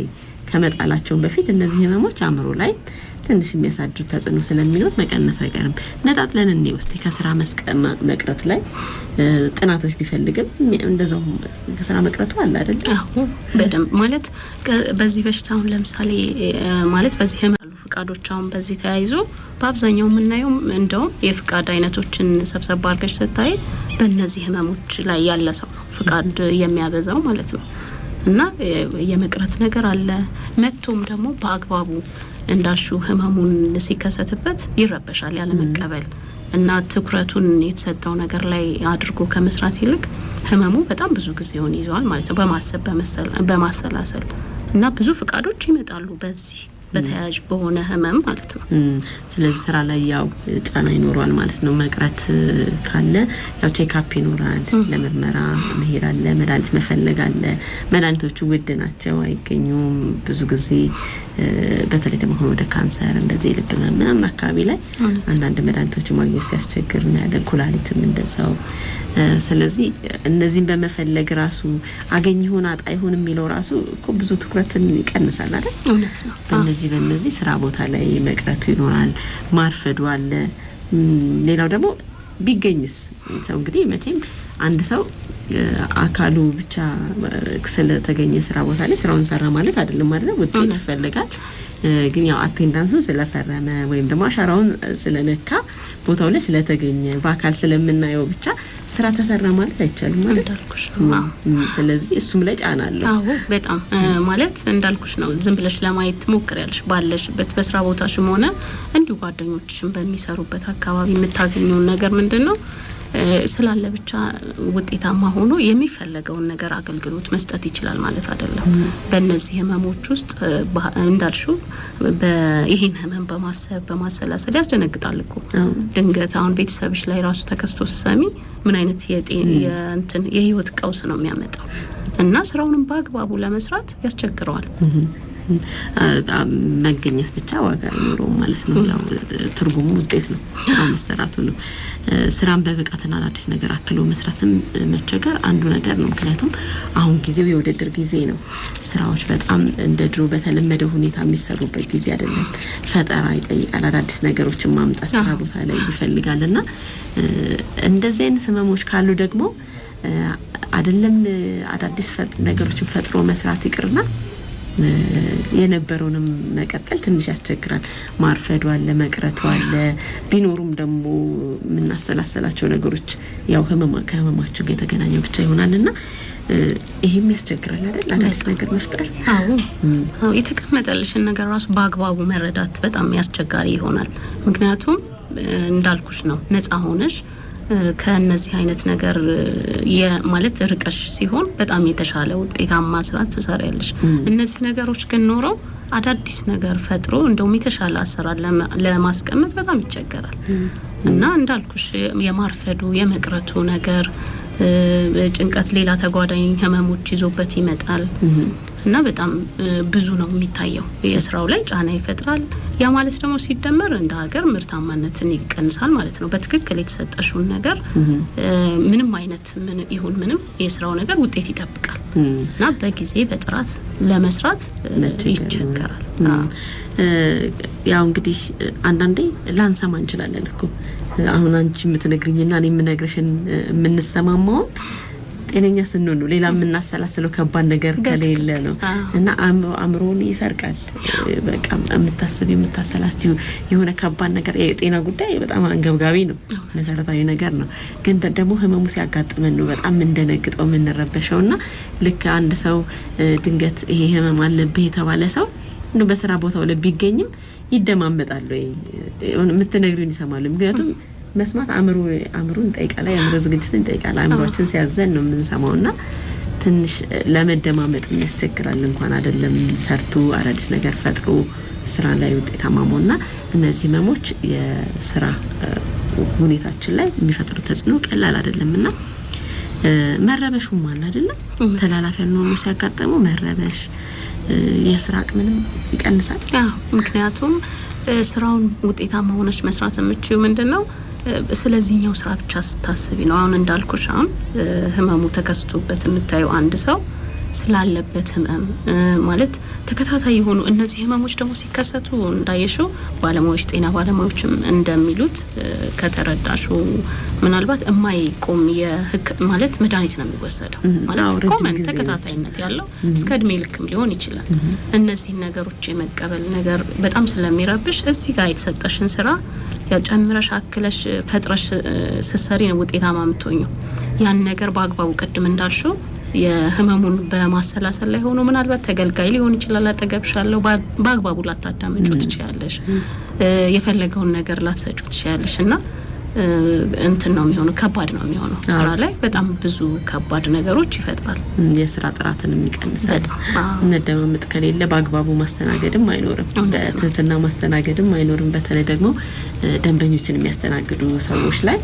ከመጣላቸው በፊት እነዚህ ህመሞች አምሮ ላይ ትንሽ የሚያሳድሩ ተጽዕኖ ስለሚኖር መቀነሱ አይቀርም ነጣጥለን እንይወስቲ ከስራ መቅረት ላይ ጥናቶች ቢፈልግም እንደዛው ከስራ መቅረቱ አለ አይደል አዎ በደም ማለት በዚህ በሽታው ለምሳሌ ማለት በዚህ ህመም ፍቃዶች አሁን በዚህ ተያይዞ በአብዛኛው የምናየው እንደው የፍቃድ አይነቶችን ሰብሰብ አድርገሽ ስታይ በእነዚህ ህመሞች ላይ ያለ ሰው ፍቃድ የሚያበዛው ማለት ነው እና የመቅረት ነገር አለ መጥቶም ደግሞ በአግባቡ እንዳልሽው ህመሙን ሲከሰትበት ይረበሻል ያለ መቀበል እና ትኩረቱን የተሰጠው ነገር ላይ አድርጎ ከመስራት ይልቅ ህመሙ በጣም ብዙ ጊዜውን ይዟል ማለት ነው በማሰብ በማሰላሰል እና ብዙ ፍቃዶች ይመጣሉ በዚህ በተያያዥ በሆነ ህመም ማለት ነው ስለዚህ ስራ ላይ ያው ጫና ይኖራል ማለት ነው መቅረት ካለ ያው ቼክአፕ ይኖራል ለምርመራ መሄድ አለ መድኃኒት መፈለግ አለ መድኃኒቶቹ ውድ ናቸው አይገኙም ብዙ ጊዜ በተለይ ደግሞ ወደ ካንሰር እንደዚህ ልብና ምናምን አካባቢ ላይ አንዳንድ መድኃኒቶች ማግኘት ሲያስቸግርና ያለ ኩላሊትም እንደዛው ስለዚህ እነዚህን በመፈለግ ራሱ አገኝ ሆነ አጣይ ሆነ የሚለው ራሱ እኮ ብዙ ትኩረትን ይቀንሳል አይደል እውነት ነው በእነዚህ ስራ ቦታ ላይ መቅረቱ ይኖራል ማርፈዱ አለ ሌላው ደግሞ ቢገኝስ ሰው እንግዲህ መቼም አንድ ሰው አካሉ ብቻ ስለተገኘ ስራ ቦታ ላይ ስራውን ሰራ ማለት አይደለም አይደል ውጤት ይፈልጋል ግን ያው አቴንዳንሱ ስለፈረመ ወይም ደግሞ አሻራውን ስለነካ ቦታው ላይ ስለተገኘ በአካል ስለምናየው ብቻ ስራ ተሰራ ማለት አይቻልም ማለት እንዳልኩሽ ነው ስለዚህ እሱም ላይ ጫና አለ አዎ በጣም ማለት እንዳልኩሽ ነው ዝም ብለሽ ለማየት ሞክሪያለሽ ባለሽበት በስራ ቦታሽም ሆነ እንዲሁ ጓደኞችሽም በሚሰሩበት አካባቢ የምታገኙን ነገር ምንድነው ስላለ ብቻ ውጤታማ ሆኖ የሚፈልገውን ነገር አገልግሎት መስጠት ይችላል ማለት አይደለም በእነዚህ ህመሞች ውስጥ እንዳልሽው በይሄን ህመም በማሰላሰል ያስደነግጣል እኮ ድንገት አሁን ቤተሰብሽ ላይ ራሱ ተከስቶ ሰሚ ምን አይነት የህይወት ቀውስ ነው የሚያመጣው እና ስራውንም በአግባቡ ለመስራት ያስቸግረዋል መገኘት ብቻ ዋጋ ይኖረው ማለት ነው ያው ትርጉሙ ውጤት ነው ስራው መሰራቱ ነው ስራን በብቃትና አዲስ ነገር አክሎ መስራትም መቸገር አንዱ ነገር ነው ምክንያቱም አሁን ጊዜው የውድድር ጊዜ ነው ስራዎች በጣም እንደ ድሮ በተለመደ ሁኔታ የሚሰሩበት ጊዜ አይደለም ፈጠራ ይጠይቃል አዲስ ነገሮችን ማምጣት ስራ ቦታ ላይ ይፈልጋልና እንደዚህ አይነት ህመሞች ካሉ ደግሞ አይደለም አዳዲስ ነገሮችን ፈጥሮ መስራት ይቅርና የነበረውንም መቀጠል ትንሽ ያስቸግራል ማርፈዱ አለ መቅረቱ አለ ቢኖሩም ደግሞ ምናሰላሰላቸው ነገሮች ያው ከህመማቸው ጋር የተገናኘው ብቻ ይሆናልና ይሄም ያስቸግራል አይደል አዲስ ነገር መፍጠር አዎ የተቀመጠልሽን ነገር ራሱ በአግባቡ መረዳት በጣም ያስቸጋሪ ይሆናል ምክንያቱም እንዳልኩሽ ነው ነፃ ሆነሽ ከነዚህ አይነት ነገር ማለት ርቀሽ ሲሆን በጣም የተሻለ ውጤታማ ስራ ትሰሪያለሽ እነዚህ ነገሮች ግን ኖረው አዳዲስ ነገር ፈጥሮ እንደውም የተሻለ አሰራር ለማስቀመጥ በጣም ይቸገራል እና እንዳልኩሽ የማርፈዱ የመቅረቱ ነገር ጭንቀት ሌላ ተጓዳኝ ህመሞች ይዞበት ይመጣል እና በጣም ብዙ ነው የሚታየው የስራው ላይ ጫና ይፈጥራል ያ ማለት ደግሞ ሲደመር እንደ ሀገር ምርታማነትን ይቀንሳል ማለት ነው በትክክል የተሰጠሽውን ነገር ምንም አይነት ምንም የስራው ነገር ውጤት ይጠብቃል እና በጊዜ በጥራት ለመስራት ይቸገራል ያው እንግዲህ አንዳንዴ ላንሰማ እንችላለን እኮ አሁን አንቺ የምትነግሪኝና እኔ የምነግርሽን የምንሰማማው ጤነኛ ስንሆን ነው። ሌላ የምናሰላስለው ከባድ ነገር ከሌለ ነው እና አእምሮን ይሰርቃል። በቃ የምታሰላስዩ የሆነ ከባድ ነገር የጤና ጉዳይ በጣም አንገብጋቢ ነው፣ መሰረታዊ ነገር ነው። ግን ደግሞ ህመሙ ሲያጋጥመን ነው በጣም እንደነግጠው የምንረበሸውና ልክ አንድ ሰው ድንገት ይሄ ህመም አለብህ የተባለ ሰው ነው በስራ ቦታው ላይ ቢገኝም ይደማመጣል ወይ የምትነግሪውን ይሰማሉ። ምክንያቱም መስማት አእምሮን ይጠይቃል፣ አእምሮ ዝግጅትን ይጠይቃል። አእምሮችን ሲያዘን ነው የምንሰማውና ትንሽ ለመደማመጥ ያስቸግራል። እንኳን አይደለም ሰርቶ አዳዲስ ነገር ፈጥሮ ስራ ላይ ውጤታማ መሆንና እነዚህ ህመሞች የስራ ሁኔታችን ላይ የሚፈጥሩት ተጽዕኖ ቀላል አይደለምና መረበሹም አለ አይደለም። ተላላፊ ያልሆኑ ሲያጋጥሙ መረበሽ የስራ አቅምንም ይቀንሳል። ምክንያቱም ስራውን ውጤታማ ሆነሽ መስራት የምትችይው ምንድነው ስለዚህኛው ስራ ብቻ ስታስቢ ነው። አሁን እንዳልኩሽ አሁን ህመሙ ተከስቶበት የምታዩ አንድ ሰው ስላለበት ህመም ማለት ተከታታይ የሆኑ እነዚህ ህመሞች ደግሞ ሲከሰቱ እንዳየሽው ባለሙያዎች ጤና ባለሙያዎችም እንደሚሉት ከተረዳሹ ምናልባት የማይቆም ማለት መድኃኒት ነው የሚወሰደው ማለት ቆመን ተከታታይነት ያለው እስከ እድሜ ልክም ሊሆን ይችላል። እነዚህ ነገሮች የመቀበል ነገር በጣም ስለሚረብሽ እዚህ ጋር የተሰጠሽን ስራ ያው ጨምረሽ አክለሽ ፈጥረሽ ስትሰሪ ነው ውጤታማ የምትሆኚው። ያን ነገር በአግባቡ ቅድም እንዳልሽው የህመሙን በማሰላሰል ላይ ሆኖ ምናልባት ተገልጋይ ሊሆን ይችላል አጠገብሻለሁ በአግባቡ ላታዳምጪው ትችያለሽ፣ የፈለገውን ነገር ላትሰጪው ትችያለሽ እና እንትን ነው የሚሆነው ከባድ ነው የሚሆነው። ስራ ላይ በጣም ብዙ ከባድ ነገሮች ይፈጥራል። የስራ ጥራትን ይቀንሳል። መደማመጥ ከሌለ በአግባቡ ማስተናገድም አይኖርም፣ በትህትና ማስተናገድም አይኖርም። በተለይ ደግሞ ደንበኞችን የሚያስተናግዱ ሰዎች ላይ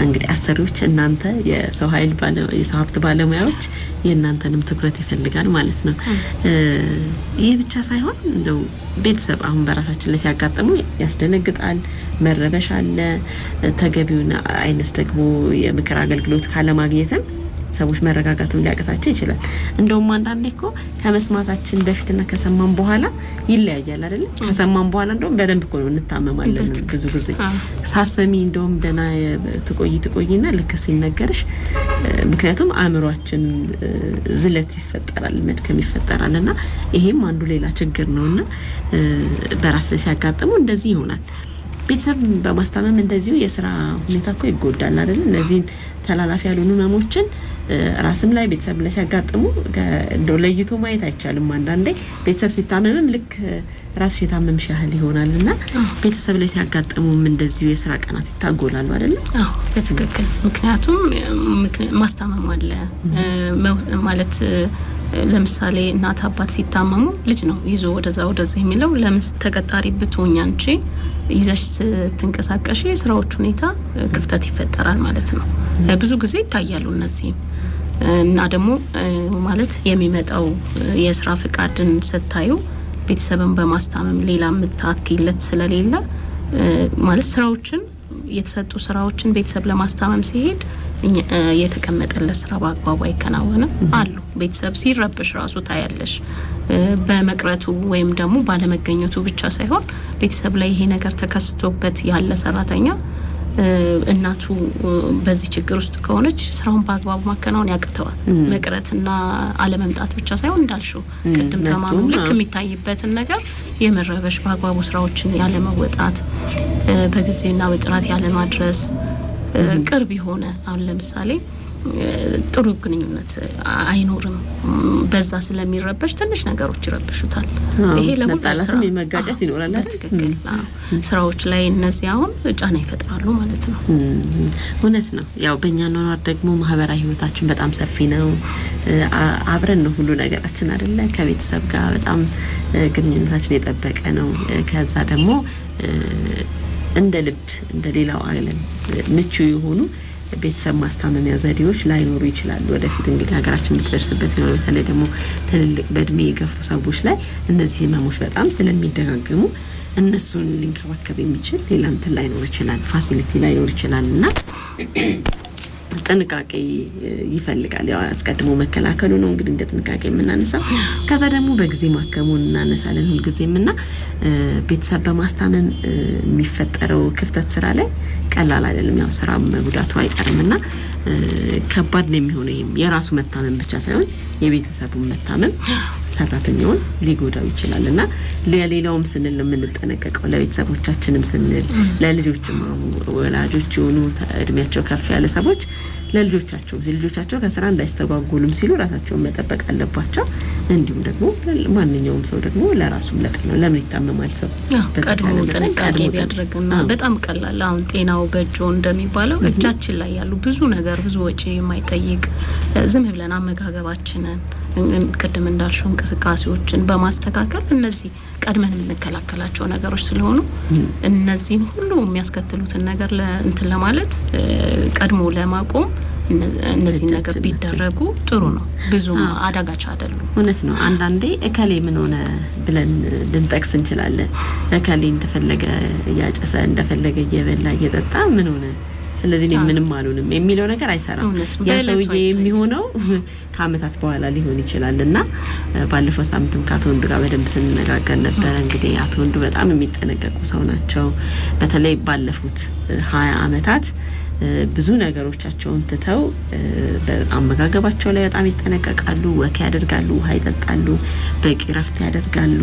እንግዲህ አሰሪዎች እናንተ የሰው ሀብት ባለሙያዎች የእናንተንም ትኩረት ይፈልጋል ማለት ነው። ይሄ ብቻ ሳይሆን እንደው ቤተሰብ አሁን በራሳችን ላይ ሲያጋጥሙ ያስደነግጣል፣ መረበሽ አለ። ተገቢውን አይነት ደግሞ የምክር አገልግሎት ካለማግኘትም ሰዎች መረጋጋትም ሊያቀታቸው ይችላል። እንደውም አንዳንዴ እኮ ከመስማታችን በፊትና ከሰማን በኋላ ይለያያል አይደል? ከሰማን በኋላ እንደውም በደንብ እኮ ነው እንታመማለን ብዙ ጊዜ። ሳሰሚ እንደውም ደና ትቆይና ልክ ሲነገርሽ ምክንያቱም አእምሮአችን ዝለት ይፈጠራል፣ መድከም ይፈጠራልና ይሄም አንዱ ሌላ ችግር ነውና በራስ ላይ ሲያጋጥሙ እንደዚህ ይሆናል። ቤተሰብ በማስታመም እንደዚሁ የስራ ሁኔታ እኮ ይጎዳል አይደል? እነዚህ ተላላፊ ያልሆኑ ህመሞችን ራስም ላይ ቤተሰብ ላይ ሲያጋጥሙ እንደው ለይቶ ማየት አይቻልም። አንዳንዴ ቤተሰብ ሲታመምም ልክ ራስሽ የታመምሽ ያህል ይሆናልና ቤተሰብ ላይ ሲያጋጥሙም እንደዚሁ የስራ ቀናት ይታጎላሉ አይደል? አዎ በትክክል። ምክንያቱም ማስታመም አለ ማለት ለምሳሌ እናት አባት ሲታመሙ ልጅ ነው ይዞ ወደዚህ የሚለው ለምን ተቀጣሪ ብትሆኛ እንጂ ይዘሽ ትንቀሳቀሽ የስራዎች ሁኔታ ክፍተት ይፈጠራል ማለት ነው። ብዙ ጊዜ ይታያሉ እነዚህ እና ደግሞ ማለት የሚመጣው የስራ ፍቃድን ስታዩ ቤተሰብን በማስታመም ሌላ ምታክይለት ስለሌለ ማለት ስራዎችን የተሰጡ ስራዎችን ቤተሰብ ለማስታመም ሲሄድ የተቀመጠለት ስራ በአግባቡ አይከናወንም አሉ። ቤተሰብ ሲረብሽ ራሱ ታያለሽ። በመቅረቱ ወይም ደግሞ ባለመገኘቱ ብቻ ሳይሆን ቤተሰብ ላይ ይሄ ነገር ተከስቶበት ያለ ሰራተኛ እናቱ በዚህ ችግር ውስጥ ከሆነች ስራውን በአግባቡ ማከናወን ያቅተዋል። መቅረትና አለመምጣት ብቻ ሳይሆን እንዳልሽው ቅድም ተማምኑ ልክ የሚታይበትን ነገር የመረበሽ በአግባቡ ስራዎችን ያለመወጣት፣ በጊዜና በጥራት ያለማድረስ፣ ቅርብ የሆነ አሁን ለምሳሌ ጥሩ ግንኙነት አይኖርም። በዛ ስለሚረበሽ ትንሽ ነገሮች ይረብሹታል። ይሄ ለሁሉ መጋጨት ይኖራል። ትክክል። ስራዎች ላይ እነዚህ አሁን ጫና ይፈጥራሉ ማለት ነው። እውነት ነው። ያው በእኛ ኗኗር ደግሞ ማህበራዊ ህይወታችን በጣም ሰፊ ነው። አብረን ነው ሁሉ ነገራችን አይደለ? ከቤተሰብ ጋር በጣም ግንኙነታችን የጠበቀ ነው። ከዛ ደግሞ እንደ ልብ እንደ ሌላው ዓለም ምቹ የሆኑ ቤተሰብ ማስታመሚያ ዘዴዎች ላይኖሩ ይችላሉ። ወደፊት እንግዲህ ሀገራችን የምትደርስበት ነው። በተለይ ደግሞ ትልልቅ በእድሜ የገፉ ሰዎች ላይ እነዚህ ህመሞች በጣም ስለሚደጋገሙ እነሱን ሊንከባከብ የሚችል ሌላ እንትን ላይኖር ይችላል፣ ፋሲሊቲ ላይኖር ይችላል እና ጥንቃቄ ይፈልጋል። ያው አስቀድሞ መከላከሉ ነው እንግዲህ እንደ ጥንቃቄ የምናነሳው። ከዛ ደግሞ በጊዜ ማከሙን እናነሳለን ሁልጊዜም እና ቤተሰብ በማስታመም የሚፈጠረው ክፍተት ስራ ላይ ቀላል አይደለም። ያው ስራ መጉዳቱ አይቀርምና ከባድ ነው የሚሆነው። የራሱ መታመን ብቻ ሳይሆን የቤተሰቡን መታመን ሰራተኛውን ሊጎዳው ይችላልና ለሌላውም ስንል የምንጠነቀቀው ለቤተሰቦቻችንም ስንል ለልጆችም ወላጆች የሆኑ እድሜያቸው ከፍ ያለ ሰዎች ለልጆቻቸው ከስራ እንዳይስተጓጎሉም ሲሉ ራሳቸውን መጠበቅ አለባቸው። እንዲሁም ደግሞ ማንኛውም ሰው ደግሞ ለራሱም ለጤናው ለምን ይታመማል ሰው ቀድሞ ጥንቃቄ ቢያደርግና በጣም ቀላል አሁን ጤናው በእጆ እንደሚባለው እጃችን ላይ ያሉ ብዙ ወጪ የማይጠይቅ ዝም ብለን አመጋገባችንን ቅድም እንዳልሽው እንቅስቃሴዎችን በማስተካከል እነዚህ ቀድመን የምንከላከላቸው ነገሮች ስለሆኑ እነዚህን ሁሉ የሚያስከትሉትን ነገር እንትን ለማለት ቀድሞ ለማቆም እነዚህ ነገር ቢደረጉ ጥሩ ነው። ብዙ አዳጋች አይደሉም። እውነት ነው። አንዳንዴ እከሌ ምን ሆነ ብለን ልንጠቅስ እንችላለን። እከሌ እንደፈለገ ያጨሰ እንደፈለገ እየበላ እየጠጣ ምን ሆነ ስለዚህ እኔ ምንም አልሆንም የሚለው ነገር አይሰራም። ያ ሰውዬ የሚሆነው ከአመታት በኋላ ሊሆን ይችላልና ባለፈው ሳምንትም ከአቶ ወንዱ ጋር በደንብ ስንነጋገር ነበር። እንግዲህ አቶ ወንዱ በጣም የሚጠነቀቁ ሰው ናቸው። በተለይ ባለፉት 20 አመታት ብዙ ነገሮቻቸውን ትተው በአመጋገባቸው ላይ በጣም ይጠነቀቃሉ። ወክ ያደርጋሉ፣ ውሃ ይጠጣሉ፣ በቂ ረፍት ያደርጋሉ።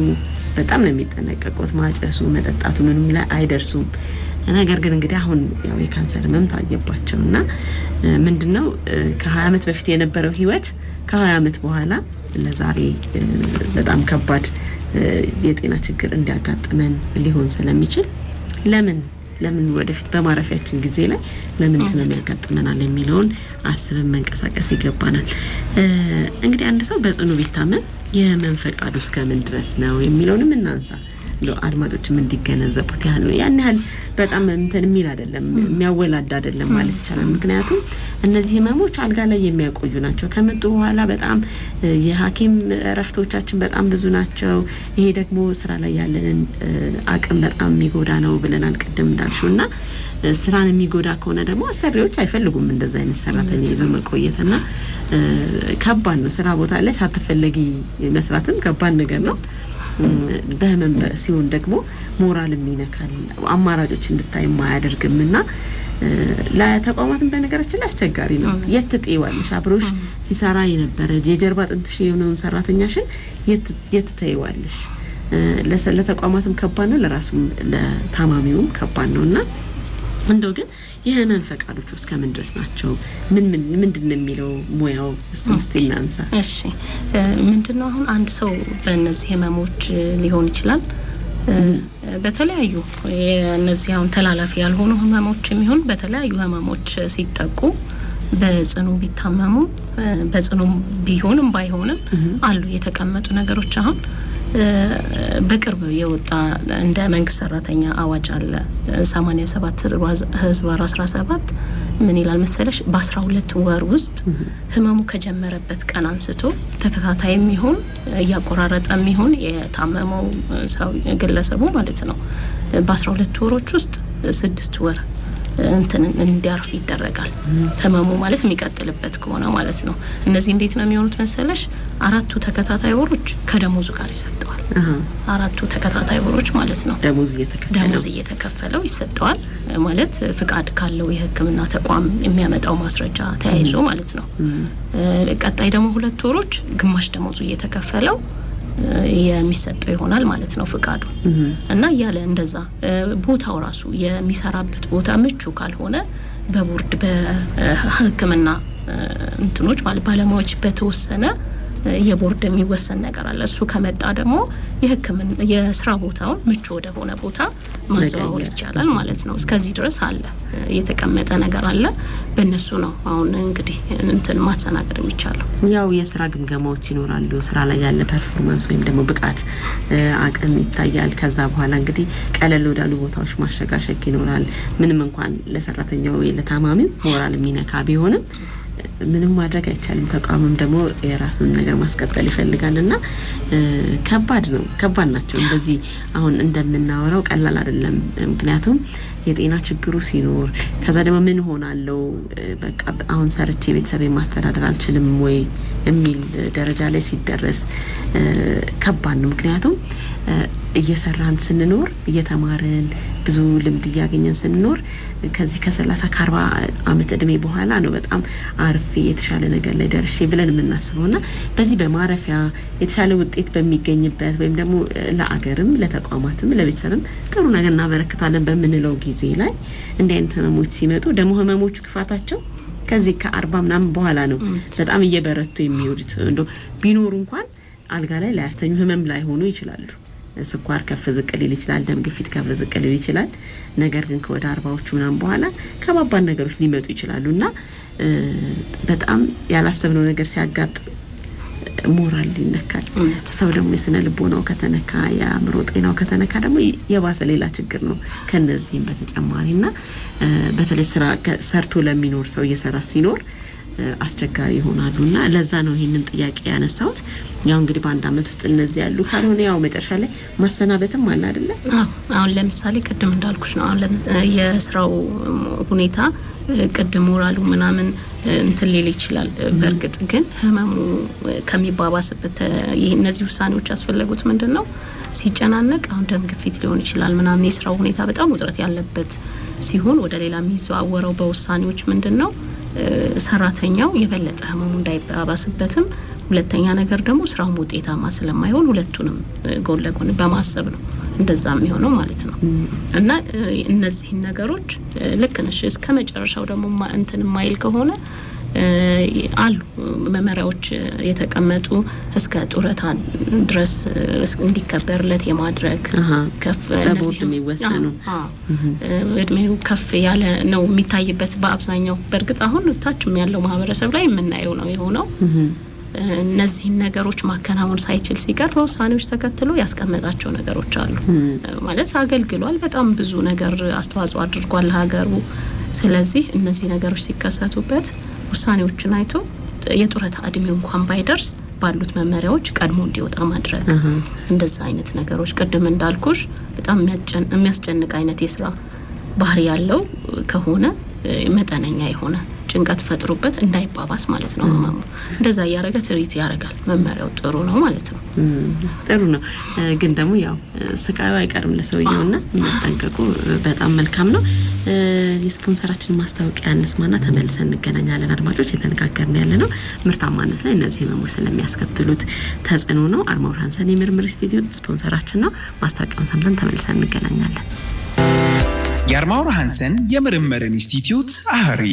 በጣም ነው የሚጠነቀቁት። ማጨሱ መጠጣቱ ምንም ላይ አይደርሱም። ነገር ግን እንግዲህ አሁን ያው የካንሰር ህመም ታየባቸውና ምንድነው ከ20 አመት በፊት የነበረው ህይወት ከ20 አመት በኋላ ለዛሬ በጣም ከባድ የጤና ችግር እንዲያጋጥመን ሊሆን ስለሚችል ለምን ወደፊት በማረፊያችን ጊዜ ላይ ለምን ህመም ያጋጥመናል የሚለውን አስበን መንቀሳቀስ ይገባናል። እንግዲህ አንድ ሰው በጽኑ ቢታመም የህመም ፈቃዱ እስከምን ድረስ ነው የሚለውንም እናንሳ። አድማጮችም እንዲገነዘቡት ያህል ነው። ያን ያህል በጣም እንትን የሚል አይደለም፣ የሚያወላድ አይደለም ማለት ይቻላል። ምክንያቱም እነዚህ ህመሞች አልጋ ላይ የሚያቆዩ ናቸው። ከመጡ በኋላ በጣም የሐኪም ረፍቶቻችን በጣም ብዙ ናቸው። ይሄ ደግሞ ስራ ላይ ያለንን አቅም በጣም የሚጎዳ ነው ብለናል ቅድም እንዳልሽውና ስራን የሚጎዳ ከሆነ ደግሞ አሰሪዎች አይፈልጉም እንደዛ አይነት ሰራተኛ ይዞ መቆየትና ከባድ ነው። ስራ ቦታ ላይ ሳትፈለጊ መስራትም ከባድ ነገር ነው። በህመም ሲሆን ደግሞ ሞራልም ይነካል። አማራጮች እንድታይ ማያደርግምና ለተቋማትም በነገራችን ላይ አስቸጋሪ ነው። የትጤዋለሽ አብሮሽ ሲሰራ የነበረ የጀርባ ጥንትሽ የሆነውን ሰራተኛሽን የትተይዋለሽ። ለተቋማትም ከባድ ነው፣ ለራሱም ለታማሚውም ከባድ ነውና እንደው ግን የህመም ፈቃዶች እስከ ምን ድረስ ናቸው? ምንድነው የሚለው ሙያው እሱን ስቲናንሳ። እሺ ምንድነው አሁን አንድ ሰው በእነዚህ ህመሞች ሊሆን ይችላል በተለያዩ የነዚህ አሁን ተላላፊ ያልሆኑ ህመሞችም ይሁን በተለያዩ ህመሞች ሲጠቁ በጽኑ ቢታመሙ በጽኑ ቢሆንም ባይሆንም አሉ የተቀመጡ ነገሮች። አሁን በቅርብ የወጣ እንደ መንግስት ሰራተኛ አዋጅ አለ 87/17 ምን ይላል መሰለሽ? በ12 ወር ውስጥ ህመሙ ከጀመረበት ቀን አንስቶ ተከታታይም ይሁን እያቆራረጠም ይሁን የታመመው ሰው ግለሰቡ ማለት ነው በ12 ወሮች ውስጥ 6 ወር እንትን እንዲያርፍ ይደረጋል። ህመሙ ማለት የሚቀጥልበት ከሆነ ማለት ነው። እነዚህ እንዴት ነው የሚሆኑት መሰለሽ? 4 ተከታታይ ወሮች ከደሞዙ ጋር ይሰጠዋል። 4 ተከታታይ ወሮች ማለት ነው ደሞዝ እየተከፈለው ይሰጠዋል። ማለት ፍቃድ ካለው የህክምና ተቋም የሚያመጣው ማስረጃ ተያይዞ ማለት ነው። ቀጣይ ደግሞ 2 ወሮች ግማሽ ደሞዙ እየተከፈለው የሚሰጠው ይሆናል ማለት ነው ፍቃዱ። እና ያለ እንደዛ ቦታው ራሱ የሚሰራበት ቦታ ምቹ ካልሆነ በቦርድ በህክምና እንትኖች ማለት ባለሙያዎች በተወሰነ የቦርድ የሚወሰን ነገር አለ። እሱ ከመጣ ደግሞ የህክምና የስራ ቦታውን ምቹ ወደ ሆነ ቦታ ማዘዋወር ይቻላል ማለት ነው። እስከዚህ ድረስ አለ የተቀመጠ ነገር አለ። በእነሱ ነው አሁን እንግዲህ እንትን ማስተናገድ የሚቻለው። ያው የስራ ግምገማዎች ይኖራሉ። ስራ ላይ ያለ ፐርፎርማንስ ወይም ደግሞ ብቃት አቅም ይታያል። ከዛ በኋላ እንግዲህ ቀለል ወዳሉ ቦታዎች ማሸጋሸግ ይኖራል። ምንም እንኳን ለሰራተኛው ወይ ለታማሚው ሞራል የሚነካ ቢሆንም ምንም ማድረግ አይቻልም። ተቋምም ደግሞ የራሱን ነገር ማስቀጠል ይፈልጋልና ከባድ ናቸው። እንደዚህ አሁን እንደምናወራው ቀላል አይደለም። ምክንያቱም የጤና ችግሩ ሲኖር ከዛ ደግሞ ምን ሆናለው በቃ አሁን ሰርቼ ቤተሰቤን ማስተዳደር አልችልም ወይ የሚል ደረጃ ላይ ሲደረስ ከባድ ነው። ምክንያቱም እየሰራን ስንኖር እየተማርን ብዙ ልምድ ያገኘን ስንኖር ከዚህ ከ30 ከ40 አመት እድሜ በኋላ ነው በጣም አርፌ የተሻለ ነገር ላይ ደርሼ ብለን የምናስበውና በዚህ በማረፊያ የተሻለ ውጤት በሚገኝበት ወይም ደግሞ ለአገርም ለተቋማትም ለቤተሰብም ጥሩ ነገር እናበረክታለን በምንለው ጊዜ ላይ እንዲህ አይነት ህመሞች ሲመጡ ደግሞ ህመሞቹ ክፋታቸው ከዚህ ከ40 ምናምን በኋላ ነው በጣም እየበረቱ የሚወዱት እንዶ ቢኖር እንኳን አልጋ ላይ ላያስተኙ ህመም ላይ ሆኖ ይችላሉ ስኳር ከፍ ዝቅ ሊል ይችላል ደም ግፊት ከፍ ዝቅ ሊል ይችላል ነገር ግን ከወደ 40ዎቹ ምናምን በኋላ ከባባድ ነገሮች ሊመጡ ይችላሉና በጣም ያላሰብነው ነገር ሲያጋጥም ሞራል ይነካል ሰው ደግሞ የስነ ልቦናው ከተነካ የአእምሮ ጤናው ከተነካ ደግሞ የባሰ ሌላ ችግር ነው ከነዚህም በተጨማሪና በተለይ ስራ ሰርቶ ለሚኖር ሰው እየሰራ ሲኖር አስቸጋሪ ይሆናሉና ለዛ ነው ይሄንን ጥያቄ ያነሳሁት ያው እንግዲህ በአንድ አመት ውስጥ እነዚህ ያሉ ካልሆነ ያው መጨረሻ ላይ ማሰናበትም አለ አይደለ አሁን ለምሳሌ ቅድም እንዳልኩሽ ነው አሁን የስራው ሁኔታ ቅድም ሞራሉ ምናምን እንትን ሊል ይችላል በርግጥ ግን ህመሙ ከሚባባስበት እነዚህ ውሳኔዎች ያስፈልጉት ምንድነው ሲጨናነቅ አሁን ደም ግፊት ሊሆን ይችላል ምናምን የስራው ሁኔታ በጣም ውጥረት ያለበት ሲሆን ወደ ሌላ የሚዘዋወረው በውሳኔዎች ምንድነው ሰራተኛው የበለጠ ህመሙ እንዳይባባስበትም ሁለተኛ ነገር ደግሞ ስራው ውጤታማ ስለማይሆን ሁለቱንም ጎን ለጎን በማሰብ ነው እንደዛም ይሆነው ማለት ነው እና እነዚህ ነገሮች ልክ ነሽ እስከመጨረሻው ደግሞ እንትን ማይል ከሆነ አሉ መመሪያዎች የተቀመጡ እስከ ጡረታ ድረስ እንዲከበርለት የማድረግ ከፍ እነዚህ የሚወሰኑ እድሜው ከፍ ያለ ነው የሚታይበት በአብዛኛው በርግጥ አሁን ታችም ያለው ማህበረሰብ ላይ የምናየው ነው የሆነው እነዚህ ነገሮች ማከናወን ሳይችል ሲቀር በውሳኔዎች ተከትሎ ያስቀመጣቸው ነገሮች አሉ ማለት አገልግሏል በጣም ብዙ ነገር አስተዋጽኦ አድርጓል ለሀገሩ ስለዚህ እነዚህ ነገሮች ሲከሰቱበት ውሳኔዎችን አይቶ የጡረታ እድሜው እንኳን ባይደርስ ባሉት መመሪያዎች ቀድሞ እንዲወጣ ማድረግ እንደዛ አይነት ነገሮች ቀደም እንዳልኩሽ በጣም የሚያስጨንቅ አይነት የስራ ባህሪ ያለው ከሆነ መጠነኛ የሆነ ጭንቀት ፈጥሮበት እንዳይባባስ ማለት ነው ማማሙ እንደዛ ያረጋ ትሪት ያረጋል መመሪያው ጥሩ ነው ማለት ነው ጥሩ ነው ግን ደግሞ ያው ስቃዩ አይቀርም ለሰውየውና መጠንቀቁ በጣም መልካም ነው የስፖንሰራችን ማስታወቂያ ያነስማና ተመልሰን እንገናኛለን አድማጮች የተነጋገርን ያለነው ምርታማነት ላይ እነዚህ ህመሞች ስለሚያስከትሉት ተጽዕኖ ነው አርማውር ሃንሰን የምርምር ኢንስቲትዩት ስፖንሰራችን ነው ማስታወቂያውን ሰምተን ተመልሰን እንገናኛለን የአርማውር ሃንሰን የምርምር ኢንስቲትዩት አህሪ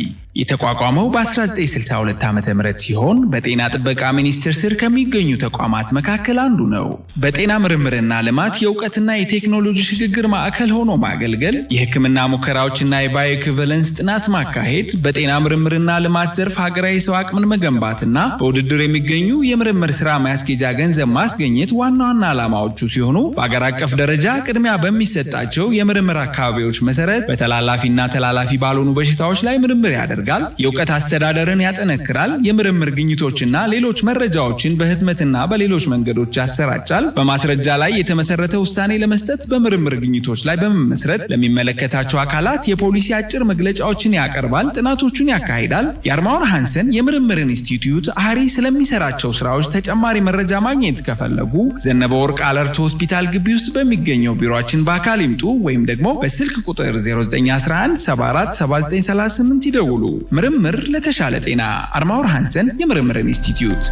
የተቋቋመው በ1962 ዓመተ ምህረት ሲሆን በጤና ጥበቃ ሚኒስቴር ስር ከሚገኙ ተቋማት መካከል አንዱ ነው። በጤና ምርምርና ልማት የእውቀትና የቴክኖሎጂ ሽግግር ማዕከል ሆኖ ማገልገል፣ የህክምና ሙከራዎችና የባዮኢኩቫለንስ ጥናት ማካሄድ፣ በጤና ምርምርና ልማት ዘርፍ ሀገራዊ ሰው አቅምን መገንባትና በውድድር የሚገኙ የምርምር ስራ ማስኬጃ ገንዘብ ማስገኘት ዋና ዋና ዓላማዎቹ ሲሆኑ በአገር አቀፍ ደረጃ ቅድሚያ በሚሰጣቸው የምርምር አካባቢዎች መሰረት በተላላፊና ተላላፊ ባልሆኑ በሽታዎች ላይ ምርምር ያደርጋል። የእውቀት አስተዳደርን ያጠነክራል። የምርምር ግኝቶችና ሌሎች መረጃዎችን በህትመትና በሌሎች መንገዶች ያሰራጫል። በማስረጃ ላይ የተመሰረተ ውሳኔ ለመስጠት በምርምር ግኝቶች ላይ በመመስረት ለሚመለከታቸው አካላት የፖሊሲ አጭር መግለጫዎችን ያቀርባል፣ ጥናቶችን ያካሂዳል። የአርማውር ሃንሰን የምርምር ኢንስቲትዩት አህሪ ስለሚሰራቸው ስራዎች ተጨማሪ መረጃ ማግኘት ከፈለጉ ዘነበ ወርቅ አለርት ሆስፒታል ግቢ ውስጥ በሚገኘው ቢሮአችን በአካል ይምጡ ወይም ደግሞ በስልክ ቁጥር 0911 74 7938 ይደውሉ። ምርምር ለተሻለ ጤና አርማውር ሃንሰን የምርምር ኢንስቲትዩት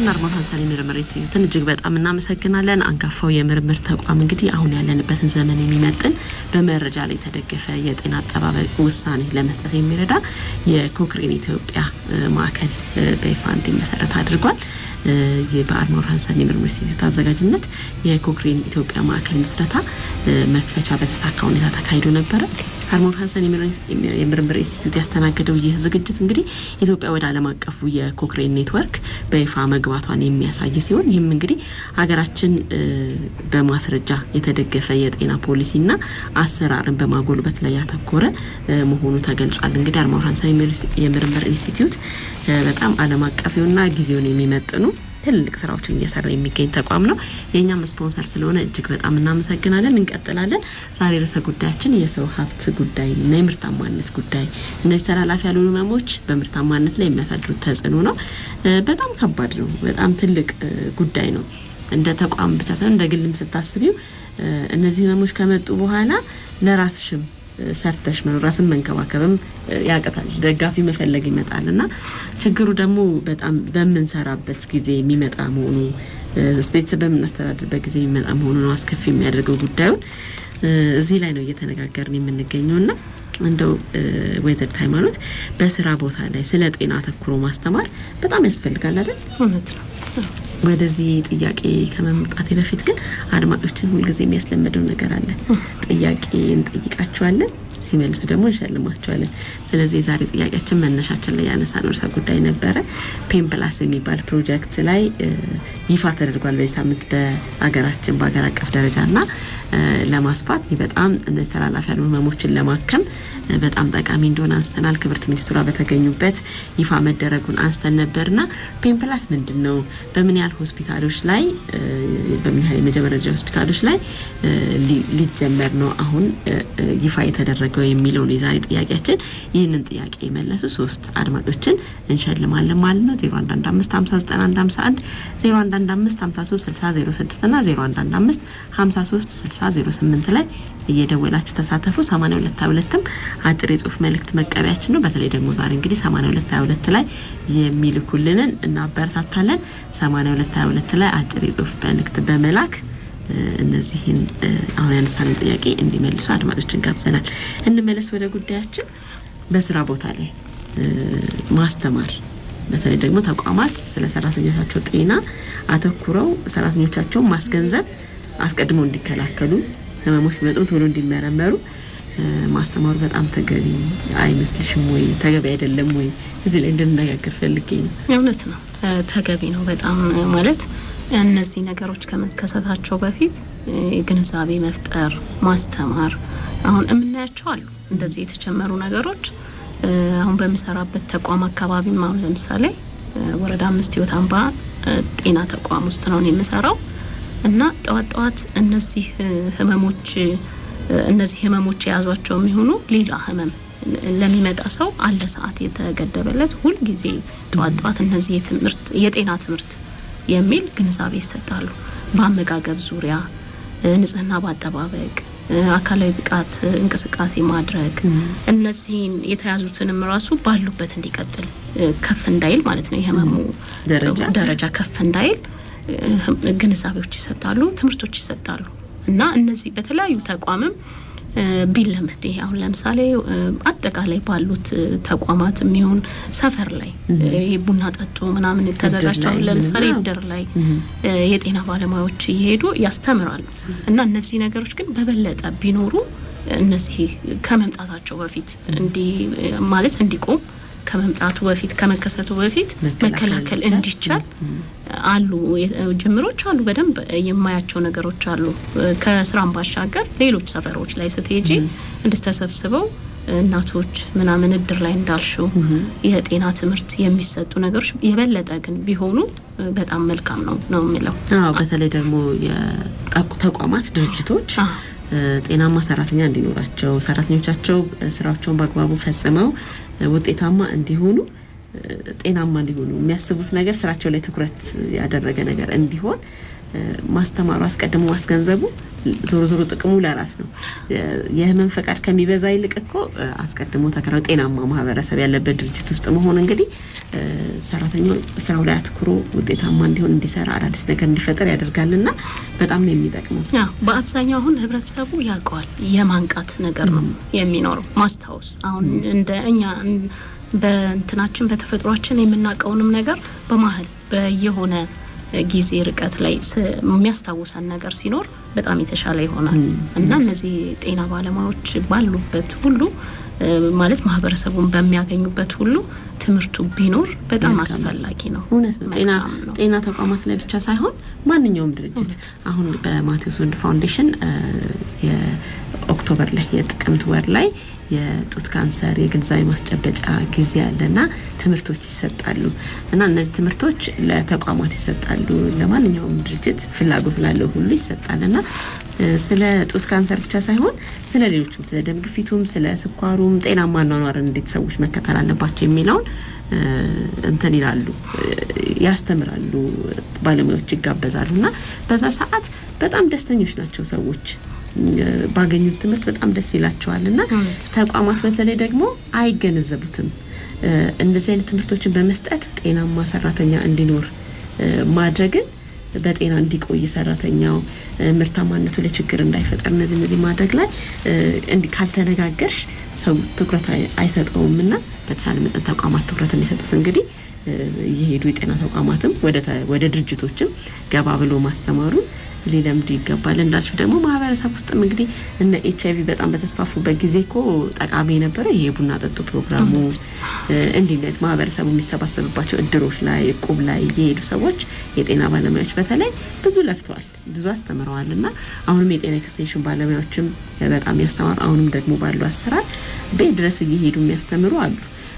አርማውር ሃንሰን የምርምር ኢንስቲትዩትን እጅግ በጣም እናመሰግናለን። አንጋፋው የምርምር ተቋም እንግዲህ አሁን ያለንበትን ዘመን የሚመጥን በመረጃ ላይ የተደገፈ የጤና አጠባበቅ ውሳኔ ለመስጠት የሚረዳ የኮክሬን ኢትዮጵያ ማዕከል በይፋ እንዲመሰረት አድርጓል። በአርማውር ሃንሰን የምርምር ኢንስቲትዩት አዘጋጅነት የኮክሬን ኢትዮጵያ ማዕከል ምስረታ መክፈቻ በተሳካ ሁኔታ ተካሂዶ ነበር። አርሞር ሃንሰን የምርምር ኢንስቲትዩት ያስተናገደው ይህ ዝግጅት እንግዲህ ኢትዮጵያ ወደ ዓለም አቀፉ የኮክሬን ኔትወርክ በይፋ መግባቷን የሚያሳይ ሲሆን ይህም እንግዲህ ሀገራችን በማስረጃ የተደገፈ የጤና ፖሊሲና አሰራርን በማጎልበት ላይ ያተኮረ መሆኑ ተገልጿል። እንግዲህ አርሞር ሃንሰን የምርምር ኢንስቲትዩት በጣም ዓለም አቀፍና ጊዜውን የሚመጥኑ ትልቅ ስራዎችን እየሰራ የሚገኝ ተቋም ነው። የኛም ስፖንሰር ስለሆነ እጅግ በጣም እናመሰግናለን። እንቀጥላለን። ዛሬ ርዕሰ ጉዳያችን የሰው ሀብት ጉዳይና የምርታማነት ጉዳይ፣ እነዚህ ተላላፊ ያልሆኑ ህመሞች በምርታማነት ላይ የሚያሳድሩት ተጽዕኖ ነው። በጣም ከባድ ነው። በጣም ትልቅ ጉዳይ ነው። እንደ ተቋም ብቻ ሳይሆን እንደ ግልም ስታስቢው እነዚህ ህመሞች ከመጡ በኋላ ለራስሽም ሰርተሽ መኖር ራስን መንከባከብም ያቀታል። ደጋፊ መፈለግ ይመጣልና ችግሩ ደግሞ በጣም በመንሰራበት ጊዜ የሚመጣ መሆኑ ቤተሰብ በምናስተዳድርበት ጊዜ የሚመጣ መሆኑ ነው አስከፊ የሚያደርገው ጉዳዩን። እዚህ ላይ ነው እየተነጋገርን የምንገኘውና እንደው ወይዘሪት ሃይማኖት በስራ ቦታ ላይ ስለ ጤና አተኩሮ ማስተማር በጣም ያስፈልጋል አይደል? እውነት ነው። ወደዚህ ጥያቄ ከመምጣቴ በፊት ግን አድማጮችን ሁልጊዜ የሚያስለምደው ነገር አለ። ጥያቄ እንጠይቃቸዋለን፣ ሲመልሱ ደግሞ እንሸልማቸዋለን። ስለዚህ የዛሬ ጥያቄያችን መነሻችን ላይ ያነሳነው ርዕሰ ጉዳይ ነበረ። ፔን ፕላስ የሚባል ፕሮጀክት ላይ ይፋ ተደርጓል በዚህ ሳምንት በአገራችን በአገር አቀፍ ደረጃና ለማስፋት በጣም እነዚህ ተላላፊ ያሉ ህመሞችን ለማከም በጣም ጠቃሚ እንደሆነ አንስተናል። ክብርት ሚኒስትሯ በተገኙበት ይፋ መደረጉን አንስተን ነበርና ፔን ፕላስ ምንድነው፣ በምን ያህል ሆስፒታሎች ላይ በምን ያህል የመጀመሪያ ሆስፒታሎች ላይ ሊጀመር ነው አሁን ይፋ የተደረገው የሚለው ነው የዛሬ ጥያቄያችን። ይህንን ጥያቄ የመለሱ 3 አድማጮችን እንሸልማለን ማለት ነው። 0115595151 0115536006 እና 0115536008 ላይ እየደወላችሁ ተሳተፉ። 8222ም አጭር የጽሁፍ መልእክት መቀበያችን ነው። በተለይ ደግሞ ዛሬ እንግዲህ 8222 ላይ የሚልኩልንን እናበረታታለን። 8222 ላይ አጭር የጽሁፍ መልእክት በመላክ እነዚህን አሁን ያነሳነው ጥያቄ እንዲመልሱ አድማጮችን ጋብዘናል። እንመለስ ወደ ጉዳያችን። በስራ ቦታ ላይ ማስተማር በተለይ ደግሞ ተቋማት ስለ ሰራተኞቻቸው ጤና አተኩረው ሰራተኞቻቸውን ማስገንዘብ፣ አስቀድመው እንዲከላከሉ፣ ህመሞች ቢመጡም ቶሎ እንዲመረመሩ ማስተማሩ በጣም ተገቢ አይመስልሽም ወይ? ተገቢ አይደለም ወይ? እዚህ ላይ እንድንነጋገር ፈልጌ ነው። እውነት ነው፣ ተገቢ ነው በጣም ማለት እነዚህ ነገሮች ከመከሰታቸው በፊት ግንዛቤ መፍጠር፣ ማስተማር። አሁን የምናያቸው አሉ እንደዚህ የተጀመሩ ነገሮች። አሁን በሚሰራበት ተቋም አካባቢ አሁን ለምሳሌ ወረዳ 5 ህይወት አምባ ጤና ተቋም ውስጥ ነው የምሰራው እና ጠዋት እነዚህ ህመሞች የያዟቸው የሚሆኑ ሌላ ህመም ለሚመጣ ሰው አለ ሰዓት የተገደበለት ሁሉ ጊዜ ጠዋት እነዚህ የጤና ትምህርት የሚል ግንዛቤ ይሰጣሉ። በአመጋገብ ዙሪያ፣ ንጽህና ባጠባበቅ፣ አካላዊ ብቃት እንቅስቃሴ ማድረግ፣ እነዚህን የተያዙትንም ራሱ ባሉበት እንዲቀጥል ከፍ እንዳይል ማለት ነው የህመሙ ደረጃ ከፍ እንዳይል ግንዛቤዎች ይሰጣሉ፣ ትምህርቶች ይሰጣሉ እና እነዚህ በተለያዩ ተቋምም ቢለመድ ይሄ አሁን ለምሳሌ አጠቃላይ ባሉት ተቋማት የሚሆን ሰፈር ላይ ይሄ ቡና ጠጡ ምናምን ተዘጋጅተው ለምሳሌ ድር ላይ የጤና ባለሙያዎች ይሄዱ ያስተምራሉ እና እነዚህ ነገሮች ግን በበለጠ ቢኖሩ እነዚህ ከመምጣታቸው በፊት እንዲቆም ከመምጣቱ በፊት ከመከሰቱ በፊት መከላከል እንዲቻል አሉ ጅምሮች አሉ። በደንብ የማያቸው ነገሮች አሉ። ከስራም ባሻገር ሌሎች ሰፈሮች ላይ ስትሄጂ እንድተሰብስበው እናቶች ምናምን እድር ላይ እንዳልሽው የጤና ትምህርት የሚሰጡ ነገሮች የበለጠ ግን ቢሆኑ በጣም መልካም ነው የሚለው። በተለይ ደግሞ የተቋማት ድርጅቶች ጤናማ ሰራተኛ እንዲኖራቸው፣ ሰራተኞቻቸው ስራቸውን በአግባቡ ፈጽመው ውጤታማ እንዲሆኑ፣ ጤናማ እንዲሆኑ የሚያስቡት ነገር ስራቸው ላይ ትኩረት ያደረገ ነገር እንዲሆን ማስተማሩ አስቀድሞ ማስገንዘቡ ዞሮ ጥቅሙ ለራስ ነው። የህመም ፈቃድ ከሚበዛ ይልቅ እኮ አስቀድሞ ተከራው ጤናማ ማህበረሰብ ያለበት ድርጅት ውስጥ መሆን እንግዲህ ሰራተኛው ስራው ላይ አትኩሮ ውጤታማ እንዲሆን እንዲሰራ አዳዲስ ነገር እንዲፈጠር ያደርጋልና በጣም ነው የሚጠቅመው። በአብዛኛው አሁን ህብረተሰቡ ያውቀዋል። የማንቃት ነገር ነው የሚኖረው ማስታወስ። አሁን እንደኛ በእንትናችን በተፈጥሯችን የምናውቀውንም ነገር በመሀል በየሆነ ጊዜ ርቀት ላይ የሚያስታውሰን ነገር ሲኖር በጣም የተሻለ ይሆናል እና እነዚህ ጤና ባለሙያዎች ባሉበት ሁሉ ማለት ማህበረሰቡን በሚያገኙበት ሁሉ ትምህርቱ ቢኖር በጣም አስፈላጊ ነው። እውነት ነው። ጤና ተቋማት ላይ ብቻ ሳይሆን ማንኛውም ድርጅት አሁን በማቴዎስ ወንድ ፋውንዴሽን የኦክቶበር ላይ የጥቅምት ወር ላይ የጡት ካንሰር የግንዛቤ ማስጨበጫ ጊዜ አለና ትምህርቶች ይሰጣሉ እና እነዚህ ትምህርቶች ለተቋማት ይሰጣሉ። ለማንኛውም ድርጅት ፍላጎት ላለው ሁሉ ይሰጣልና ስለ ጡት ካንሰር ብቻ ሳይሆን ስለ ሌሎችም ስለ ደም ግፊቱም ስለ ስኳሩም ጤናማ አኗኗርን እንዴት ሰዎች መከተል አለባቸው የሚለውን እንትን ይላሉ ያስተምራሉ። ባለሙያዎች ይጋበዛሉና በዛ ሰዓት በጣም ደስተኞች ናቸው ሰዎች ባገኙት ትምህርት በጣም ደስ ይላቸዋልና ተቋማት በተለይ ደግሞ አይገነዘቡትም። እንደዚህ አይነት ትምህርቶችን በመስጠት ጤናማ ሰራተኛ እንዲኖር ማድረግን በጤና እንዲቆይ ሰራተኛው ምርታማነቱ ላይ ችግር እንዳይፈጠር እነዚህ ማድረግ ላይ ካልተነጋገርሽ ሰው ትኩረት አይሰጠውምና በተሻለ መጠን ተቋማት ትኩረት እንዲሰጡት እንግዲህ የሄዱ የጤና ተቋማትም ወደ ድርጅቶችም ገባ ብሎ ማስተማሩ ሊለምዱ ይገባል። እንዳልሽው ደግሞ ማህበረሰብ ውስጥም እንግዲህ እነ ኤችአይቪ በጣም በተስፋፉበት ጊዜ እኮ ጠቃሚ የነበረ ይሄ ቡና ጠጡ ፕሮግራሙ እንዲነት ማህበረሰቡ የሚሰባሰብባቸው እድሮች ላይ እቁብ ላይ የሄዱ ሰዎች የጤና ባለሙያዎች በተለይ ብዙ ለፍተዋል፣ ብዙ አስተምረዋልና አሁንም የጤና ኤክስቴንሽን ባለሙያዎችም በጣም ያስተማሩ አሁንም ደግሞ ባለው አሰራር ቤት ድረስ እየሄዱ የሚያስተምሩ አሉ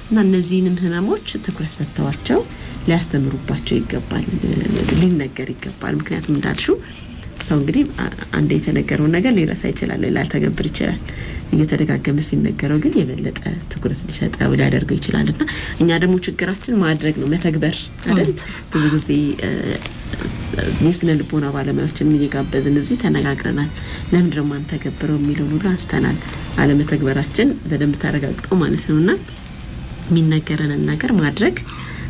እና እነዚህንም ህመሞች ትኩረት ሰጥተዋቸው ሊያስተምሩባቸው ይገባል፣ ሊነገር ይገባል። ምክንያቱም እንዳልሽው ሰው እንግዲህ አንዴ የተነገረውን ነገር ሊረሳ ይችላል፣ ላልተገብር ይችላል። እየተደጋገመ ሲነገረው ግን የበለጠ ትኩረት ሊሰጠው ሊያደርገው ይችላልና እኛ ደግሞ ችግራችን ማድረግ ነው መተግበር አይደል? ብዙ ጊዜ የስነ ልቦና ባለሙያዎችን እየጋበዝን እዚህ ተነጋግረናል። ለምን ደግሞ አንተገብረው የሚለው ሁሉ አንስተናል። አለመተግበራችን በደንብ ተረጋግጦ ማለት ነውና የሚነገረንን ነገር ማድረግ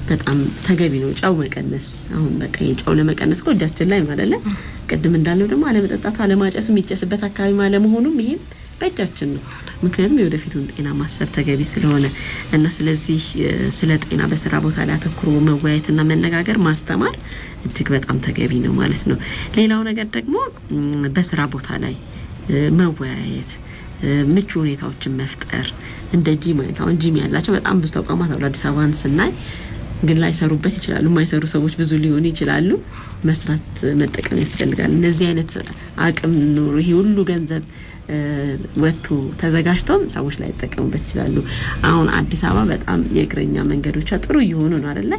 በጣም ተገቢ ነው። ጫው መቀነስ አሁን በቃ የጫው ለመቀነስ እኮ እጃችን ላይ ማለት ነው። ቅድም እንዳለው ደግሞ አለመጠጣቱ አለማጨሱ የሚጨስበት አካባቢ ማለት መሆኑም ይሄም በእጃችን ነው። ምክንያቱም የወደፊቱን ጤና ማሰብ ተገቢ ስለሆነ እና ስለዚህ ስለ ጤና በስራ ቦታ ላይ አተኩሮ መወያየትና መነጋገር ማስተማር እጅግ በጣም ተገቢ ነው ማለት ነው። ሌላው ነገር ደግሞ በስራ ቦታ ላይ መወያየት ምቹ ሁኔታዎችን መፍጠር እንደ ጂም አይነት አሁን ጂም ያላቸው በጣም ብዙ ተቋማት አሉ። አዲስ አበባን ስናይ ግን ላይ ሰሩበት ይችላሉ፣ የማይሰሩ ሰዎች ብዙ ሊሆኑ ይችላሉ። መስራት መጠቀም ያስፈልጋል። እነዚህ አይነት አቅም ኑሮ ይሄ ሁሉ ገንዘብ ወጥቶ ተዘጋጅቶም ሰዎች ላይ ተጠቀሙበት ይችላሉ። አሁን አዲስ አበባ በጣም የእግረኛ መንገዶቿ ጥሩ እየሆኑ ነው አይደለ?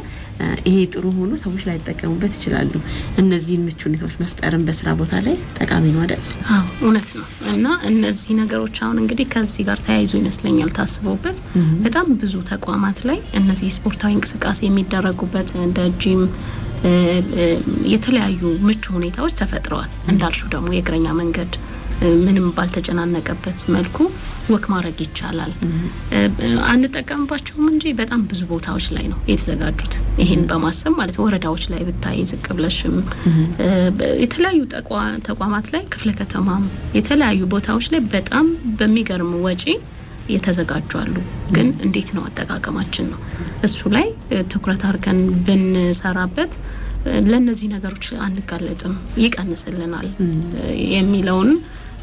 ይሄ ጥሩ ሆኖ ሰዎች ላይ ተጠቀሙበት ይችላሉ። እነዚህን ምቹ ሁኔታዎች መፍጠርን በስራ ቦታ ላይ ጠቃሚ ነው አይደል? አዎ እውነት ነው። እና እነዚህ ነገሮች አሁን እንግዲህ ከዚህ ጋር ተያይዞ ይመስለኛል ታስቦበት በጣም ብዙ ተቋማት ላይ እነዚህ ስፖርታዊ እንቅስቃሴ የሚደረጉበት እንደ ጂም የተለያዩ ምቹ ሁኔታዎች ተፈጥረዋል። እንዳልሹ ደግሞ የእግረኛ መንገድ ምንም ባልተጨናነቀበት መልኩ ወክ ማድረግ ይቻላል። አንጠቀምባቸውም እንጂ በጣም ብዙ ቦታዎች ላይ ነው የተዘጋጁት። ይሄን በማሰብ ማለት ወረዳዎች ላይ ብታይ ዝቅ ብለሽም የተለያዩ ተቋማት ላይ ክፍለ ከተማም የተለያዩ ቦታዎች ላይ በጣም በሚገርም ወጪ የተዘጋጁ አሉ። ግን እንዴት ነው አጠቃቀማችን ነው እሱ ላይ ትኩረት አድርገን ብንሰራበት ለነዚህ ነገሮች አንጋለጥም፣ ይቀንስልናል የሚለውን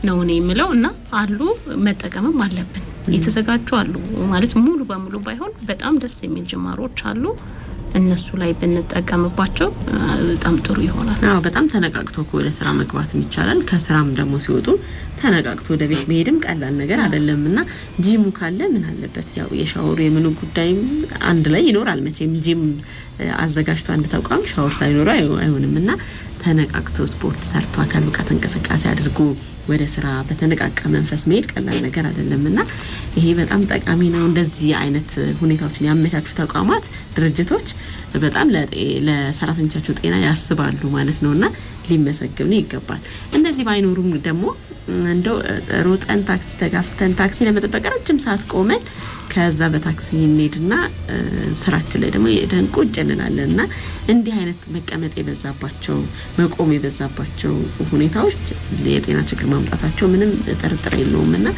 ነው እኔ የምለው እና አሉ መጠቀምም አለብን። የተዘጋጁ አሉ ማለት ሙሉ በሙሉ ባይሆን በጣም ደስ የሚል ጅማሮች አሉ። እነሱ ላይ ብንጠቀምባቸው በጣም ጥሩ ይሆናል። አዎ በጣም ተነቃቅቶ ወደ ስራ መግባትም ይቻላል። ከስራም ደግሞ ሲወጡ ተነቃቅቶ ወደ ቤት መሄድም ቀላል ነገር አይደለምና ጂሙ ካለ ምን አለበት ያው የሻወሩ የምኑ ጉዳይም አንድ ላይ ይኖራል። መቼም ጂም አዘጋጅቶ አንድ ተቋም ሻወር ሳይኖረው አይሆንምና ተነቃቅቶ ስፖርት ሰርቶ አካል ብቃት እንቅስቃሴ አድርጎ ወደ ስራ በተነቃቃ መንፈስ መሄድ ቀላል ነገር አይደለምና ይሄ በጣም ጠቃሚ ነው። እንደዚህ አይነት ሁኔታዎችን ያመቻቹ ተቋማት፣ ድርጅቶች በጣም ለሰራተኞቻቸው ጤና ያስባሉ ማለት ነውና ሊመሰገኑ ይገባል። እነዚህ ባይኖሩም ደግሞ እንደው ሮጠን ታክሲ ተጋፍተን ታክሲ ለመጠበቅ ረጅም ሰዓት ቆመን ከዛ በታክሲ እንሄድና ስራችን ላይ ደግሞ የደን ቁጭ እንላለንና እንዲህ አይነት መቀመጥ የበዛባቸው መቆም የበዛባቸው ሁኔታዎች የጤና ችግር ማምጣታቸው ምንም ጥርጥር የለውምና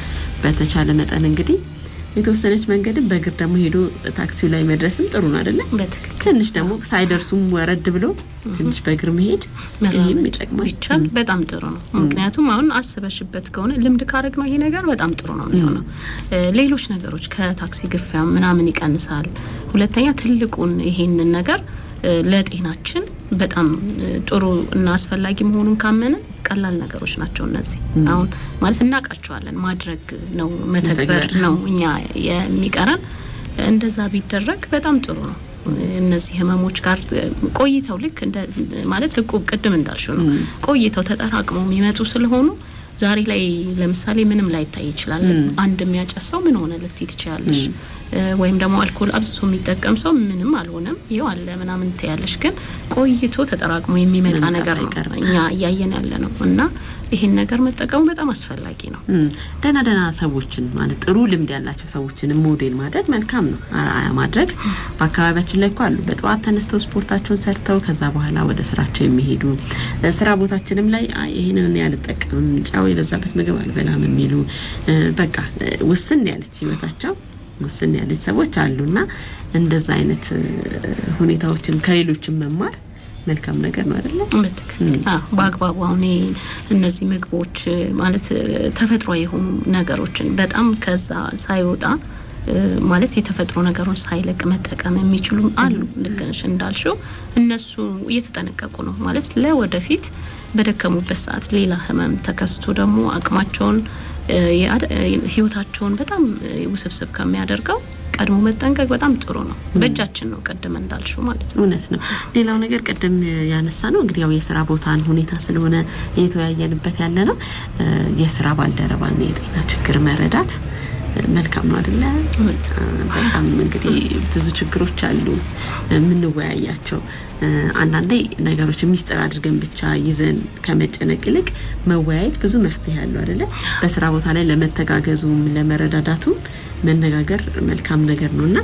በተቻለ መጠን እንግዲህ የተወሰነች መንገድ በእግር ደግሞ ሄዶ ታክሲው ላይ መድረስም ጥሩ ነው አይደለ? ትንሽ ደግሞ ሳይደርሱም ወረድ ብሎ ትንሽ በእግር መሄድ ይሄም ይጠቅማል። ብቻም በጣም ጥሩ ነው። ምክንያቱም አሁን አስበሽበት ከሆነ ልምድ ካረግ ነው ይሄ ነገር በጣም ጥሩ ነው የሚሆነው። ሌሎች ነገሮች ከታክሲ ግፊያ ምናምን ይቀንሳል። ሁለተኛ ትልቁን ይሄንን ነገር ለጤናችን በጣም ጥሩ እና አስፈላጊ መሆኑን ካመንን ቀላል ነገሮች ናቸው እነዚህ። አሁን ማለት እናቃቸዋለን፣ ማድረግ ነው መተግበር ነው እኛ የሚቀረን። እንደዛ ቢደረግ በጣም ጥሩ ነው። እነዚህ ህመሞች ጋር ቆይተው ልክ እንደ ማለት እቁብ ቅድም እንዳልሽው ነው ቆይተው ተጠራቅመው የሚመጡ ስለሆኑ ዛሬ ላይ ለምሳሌ ምንም ላይ ታይ ይችላል። አንድ የሚያጨሰው ምን ሆነ ልትይ ትችያለሽ፣ ወይም ደግሞ አልኮል አብዝቶ የሚጠቀም ሰው ምንም አልሆነም ይሄው አለ ምናምን ትያለሽ። ግን ቆይቶ ተጠራቅሞ የሚመጣ ነገር ነው እኛ እያየን ያለ ነው እና ይሄን ነገር መጠቀሙ በጣም አስፈላጊ ነው። ደና ሰዎችን ማለት ጥሩ ልምድ ያላቸው ሰዎችን ሞዴል ማድረግ መልካም ነው። አያ ማድረግ በአካባቢያችን ላይ አሉ። በጠዋት ተነስተው ስፖርታቸውን ሰርተው ከዛ በኋላ ወደ ስራቸው የሚሄዱ ስራ ቦታችንም ላይ ይሄንን ያልጠቀም ጫው የበዛበት ምግብ አልበላም የሚሉ በቃ ውስን ያለች ህይወታቸው ውስን ያለች ሰዎች አሉና እንደዛ አይነት ሁኔታዎችን ከሌሎችም መማር መልካም ነገር ነው አይደል? በአግባቡ አሁን እነዚህ ምግቦች ማለት ተፈጥሯዊ የሆኑ ነገሮችን በጣም ከዛ ሳይወጣ ማለት የተፈጥሮ ነገሮች ሳይለቅ መጠቀም የሚችሉ አሉ። ልክነሽ እንዳልሽው እነሱ እየተጠነቀቁ ነው ማለት ለወደፊት በደከሙበት ሰዓት ሌላ ህመም ተከስቶ ደግሞ አቅማቸውን ህይወታቸውን በጣም ውስብስብ ከሚያደርገው ቀድሞ መጠንቀቅ በጣም ጥሩ ነው። በእጃችን ነው ቀደም እንዳልሽው ማለት ነው። እውነት ነው። ሌላው ነገር ቀደም ያነሳ ነው እንግዲህ ያው የሥራ ቦታን ሁኔታ ስለሆነ እየተወያየንበት ያለ ነው። የሥራ ባልደረባና የጤና ችግር መረዳት መልካም ነው አይደለ? በጣም እንግዲህ ብዙ ችግሮች አሉ የምንወያያቸው። አንዳንዴ ነገሮች ሚስጥር አድርገን ብቻ ይዘን ከመጨነቅ ይልቅ መወያየት ብዙ መፍትሄ ያለው አይደለ? በስራ ቦታ ላይ ለመተጋገዙም ለመረዳዳቱም መነጋገር መልካም ነገር ነውና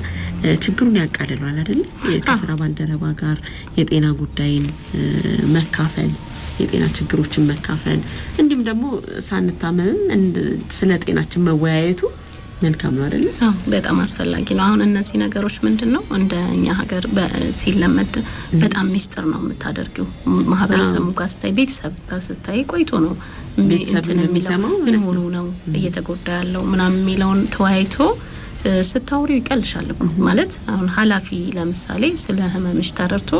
ችግሩን ያቃልላል አይደለ? ከስራ ባልደረባ ጋር የጤና ጉዳይን መካፈል የጤና ችግሮችን መካፈል እንዲሁም ደግሞ ሳንታመምም ስለ ጤናችን መወያየቱ መልካም ነው አይደል? በጣም አስፈላጊ ነው። አሁን እነዚህ ነገሮች ምንድነው እንደኛ ሀገር ሲለመድ በጣም ሚስጥር ነው የምታደርጊው። ማህበረሰቡ ጋር ስታይ ቤተሰብ ጋር ስታይ ቆይቶ ነው ቤተሰብ የሚሰማው ምን ሆኖ ነው እየተጎዳ ያለው ምናምን የሚለውን ተወያይቶ ስታውሪው ይቀልሻል እኮ ማለት አሁን ኃላፊ ለምሳሌ ስለ ህመምሽ ተረድቶ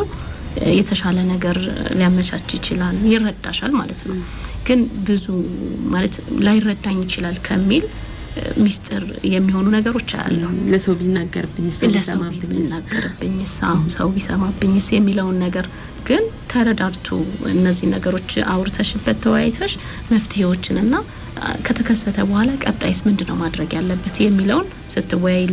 የተሻለ ነገር ሊያመቻች ይችላል፣ ይረዳሻል ማለት ነው። ግን ብዙ ማለት ላይረዳኝ ይችላል ከሚል ሚስጥር የሚሆኑ ነገሮች አሉ። ለሰው ቢናገርብኝ ሰው ቢሰማብኝስ የሚለውን ነገር ግን ተረዳድቶ እነዚህ ነገሮች አውርተሽበት ተወያይተሽ መፍትሄዎችንና ከተከሰተ በኋላ ቀጣይስ ምንድነው ማድረግ ያለበት የሚለውን ስትወያይ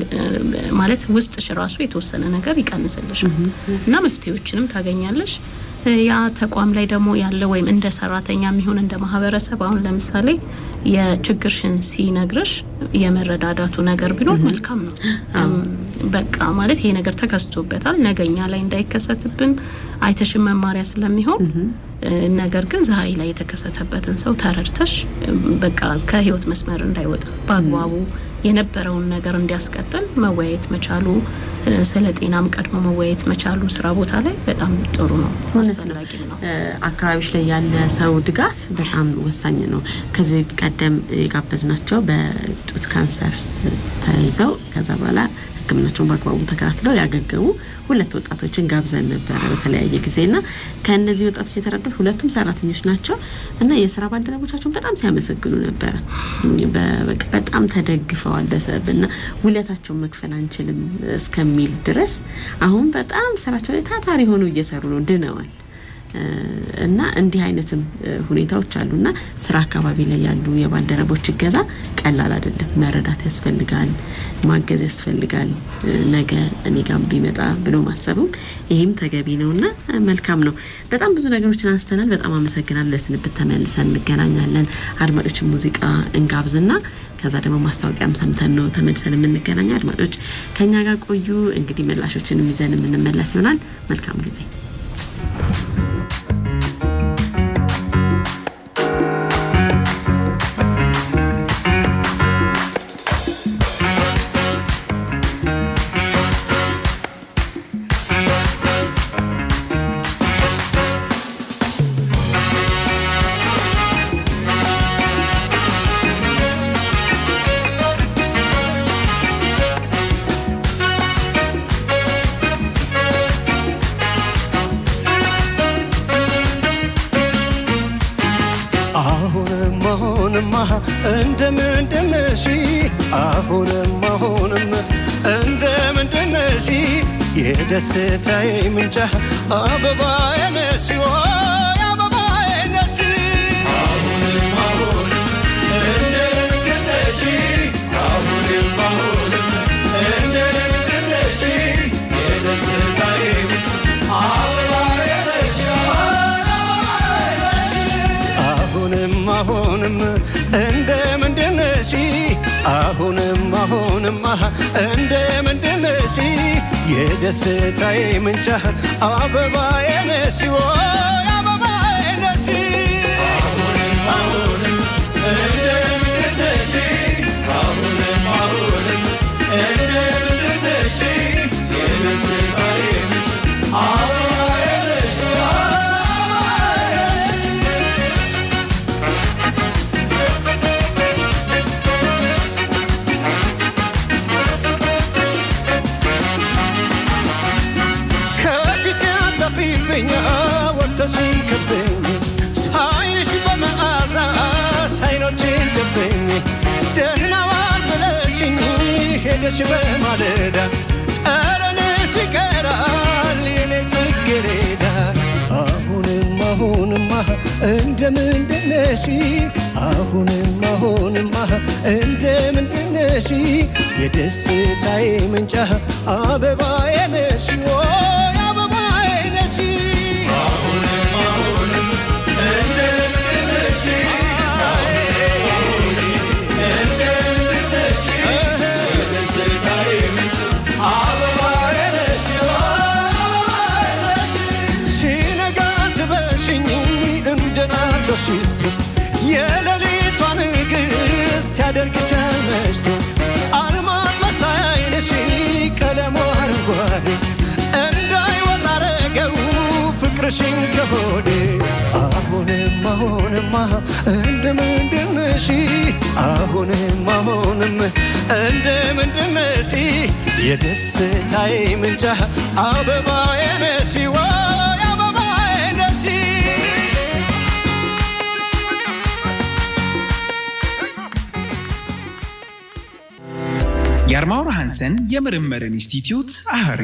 ማለት ውስጥሽ ራሱ የተወሰነ ነገር ይቀንስልሻል እና መፍትሄዎችንም ታገኛለሽ። ያ ተቋም ላይ ደግሞ ያለ ወይም እንደ ሰራተኛ የሚሆን እንደ ማህበረሰብ አሁን ለምሳሌ የችግርሽን ሲነግርሽ የመረዳዳቱ ነገር ቢኖር መልካም ነው። በቃ ማለት ይሄ ነገር ተከስቶበታል ነገኛ ላይ እንዳይከሰትብን አይተሽ መማሪያ ስለሚሆን ነገር ግን ዛሬ ላይ የተከሰተበትን ሰው ተረድተሽ በቃ ከህይወት መስመር እንዳይወጣ በአግባቡ የነበረውን ነገር እንዲያስቀጥል መወያየት መቻሉ ስለ ጤናም ቀድሞ መወያየት መቻሉ ስራ ቦታ ላይ በጣም ጥሩ ነው፣ አስፈላጊ ነው። አካባቢሽ ላይ ያለ ሰው ድጋፍ በጣም ወሳኝ ነው። ከዚህ ቀደም የጋበዝናቸው በጡት ካንሰር ተይዘው ከዛ በኋላ ህክምናቸውን በአግባቡ ተከታትለው ያገገሙ ሁለት ወጣቶችን ጋብዘን ነበር በተለያየ ጊዜና ከነዚህ ወጣቶች የተረዱት ሁለቱም ሰራተኞች ናቸው እና የሥራ ባልደረቦቻቸውን በጣም ሲያመሰግኑ ነበር። በጣም ተደግፈዋል በሰብና ውለታቸውን መክፈል አንችልም እስከሚል ድረስ አሁን በጣም ስራቸው ላይ ታታሪ ሆነው እየሰሩ ነው፣ ድነዋል። እና እንዲህ አይነትም ሁኔታዎች አሉና ስራ አካባቢ ላይ ያሉ የባልደረቦች እገዛ ቀላል አይደለም። መረዳት ያስፈልጋል፣ ማገዝ ያስፈልጋል። ነገ እኔ ጋር ቢመጣ ብሎ ማሰቡም ይሄም ተገቢ ነውና መልካም ነው። በጣም ብዙ ነገሮችን አንስተናል። በጣም አመሰግናለሁ። ለስንብት ተመልሰን እንገናኛለን። አድማጮች ሙዚቃ እንጋብዝና ከዛ ደግሞ ማስታወቂያም ሰምተን ነው ተመልሰን የምንገናኘው። አድማጮች ከኛ ጋር ቆዩ። እንግዲህ ምላሾችን ይዘን የምንመለስ ይሆናል። መልካም ጊዜ። እንደምንድነሽ አሁንም እንደምንድነሽ የደስታዬ ምንጭ አበባዬ ነሽ አበባዬ ነሽ አሁንም እንደምንድነሽ እንደምንድነሽ የደስታዬ ምንጭ አበባዬ ነሽ አሁንም እንደምንድነሽ አሁንም እንደምንድነሽ የደስታዬ ምንጭ አበባዬ ነሽ አበባዬ ነሽ አሁንም እንደምንድነሽ እንደምንድነሽ የደስታዬ ምንጭ አበባዬ ነሽ ወተሽኝ ከበኝ ሳይሽ በመዓዛሽ አይኖቼን ጨፈኝ ደህና ዋል ብለሽኝ ሄደሽ በማለዳ ጠረንሽ ይቀራል የኔ ጽጌረዳ አሁንማ እንደምንድነሽ አሁንማ እንደምንድነሽ የደስታዬ ምንጭ አበባዬ ነሽ አበባዬ ነሽ አሁንም እንደምንድነሽ እንደምንድነሽ የደስታዬ ምንጭ አበባዬ ነሽ አበባዬ ነሽ ሲነጋ ስበሽኝ እንደናለው ሽቶ የሌሊቷ ንግሥት ያደርግሻል መሽቶ አልማዝ መሳይ ዓይንሽ ቀለሙ አረንጓዴ እንዳይወጣ አረገው ፍቅርሽን ከሆዴ አሁንማ እንደምንድነሽ አሁንም እንደምንድነሽ የደስታዬ ምንጭ አበባዬ ነሽ አበባዬ ነሽ የአርማውር ሃንሰን የምርምር ኢንስቲትዩት አህሪ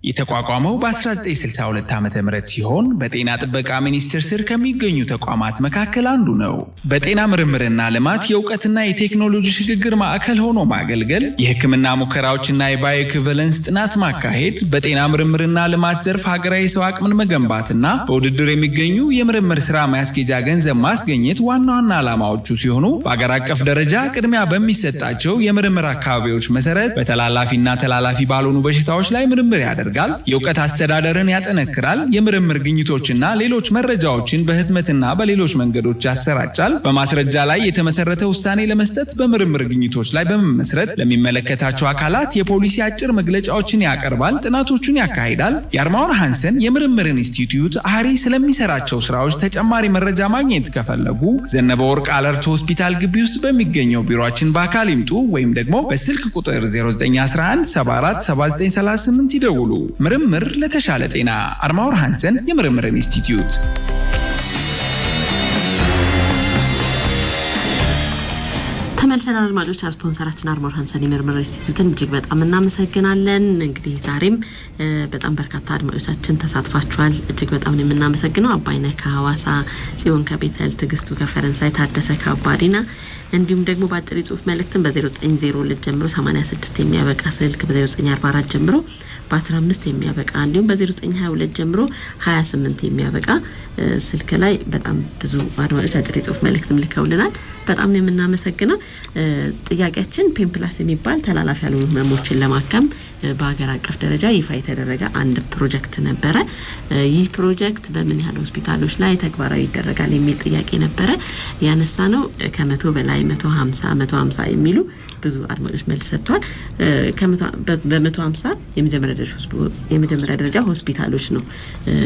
የተቋቋመው በ1962 ዓ.ም ሲሆን በጤና ጥበቃ ሚኒስቴር ስር ከሚገኙ ተቋማት መካከል አንዱ ነው። በጤና ምርምርና ልማት የእውቀትና የቴክኖሎጂ ሽግግር ማዕከል ሆኖ ማገልገል፣ የሕክምና ሙከራዎችና የባዮ ኢኩቪለንስ ጥናት ማካሄድ፣ በጤና ምርምርና ልማት ዘርፍ ሀገራዊ ሰው አቅምን መገንባትና በውድድር የሚገኙ የምርምር ስራ ማስኬጃ ገንዘብ ማስገኘት ዋና ዋና ዓላማዎቹ ሲሆኑ በአገር አቀፍ ደረጃ ቅድሚያ በሚሰጣቸው የምርምር አካባቢዎች መሰረት በተላላፊና ተላላፊ ባልሆኑ በሽታዎች ላይ ምርምር ያደርጋል። የእውቀት አስተዳደርን ያጠነክራል። የምርምር ግኝቶችና ሌሎች መረጃዎችን በህትመትና በሌሎች መንገዶች ያሰራጫል። በማስረጃ ላይ የተመሰረተ ውሳኔ ለመስጠት በምርምር ግኝቶች ላይ በመመስረት ለሚመለከታቸው አካላት የፖሊሲ አጭር መግለጫዎችን ያቀርባል፣ ጥናቶችን ያካሂዳል። የአርማውር ሃንሰን የምርምር ኢንስቲትዩት አህሪ ስለሚሰራቸው ስራዎች ተጨማሪ መረጃ ማግኘት ከፈለጉ ዘነበ ወርቅ አለርት ሆስፒታል ግቢ ውስጥ በሚገኘው ቢሮአችን በአካል ይምጡ ወይም ደግሞ በስልክ ቁጥር 0911 74 7938 ይደውሉ። ምርምር ለተሻለ ጤና። አርማውር ሃንሰን የምርምር ኢንስቲትዩት። ተመልሰናል አድማጮች። ስፖንሰራችን አርማውር ሃንሰን የምርምር ኢንስቲትዩትን እጅግ በጣም እናመሰግናለን። እንግዲህ ዛሬም በጣም በርካታ አድማጮቻችን ተሳትፋችኋል። እጅግ በጣም ነው የምናመሰግነው። አባይነህ ከሐዋሳ፣ ጽዮን ከቤተል፣ ትግስቱ ከፈረንሳይ፣ ታደሰ ከአባዲና እንዲሁም ደግሞ በአጭር ጽሁፍ መልእክትን በ0902 ጀምሮ 86 የሚያበቃ ስልክ በ0944 ጀምሮ በ15 የሚያበቃ እንዲሁም በ0922 ጀምሮ 28 የሚያበቃ ስልክ ላይ በጣም ብዙ አድማጮች አጭር ጽሁፍ መልእክትም ልከውልናል። በጣም ነው የምናመሰግነው። ጥያቄያችን ፔንፕላስ የሚባል ተላላፊ ያልሆኑ ህመሞችን ለማከም በአገር አቀፍ ደረጃ ይፋ የተደረገ አንድ ፕሮጀክት ነበረ። ይህ ፕሮጀክት በምን ያህል ሆስፒታሎች ላይ ተግባራዊ ይደረጋል የሚል ጥያቄ ነበረ ያነሳ ነው። ከ100 በላይ 150 የሚሉ ብዙ አድማጮች መልስ ሰጥቷል። በ150 የመጀመሪያ ደረጃ ሆስፒታሎች ነው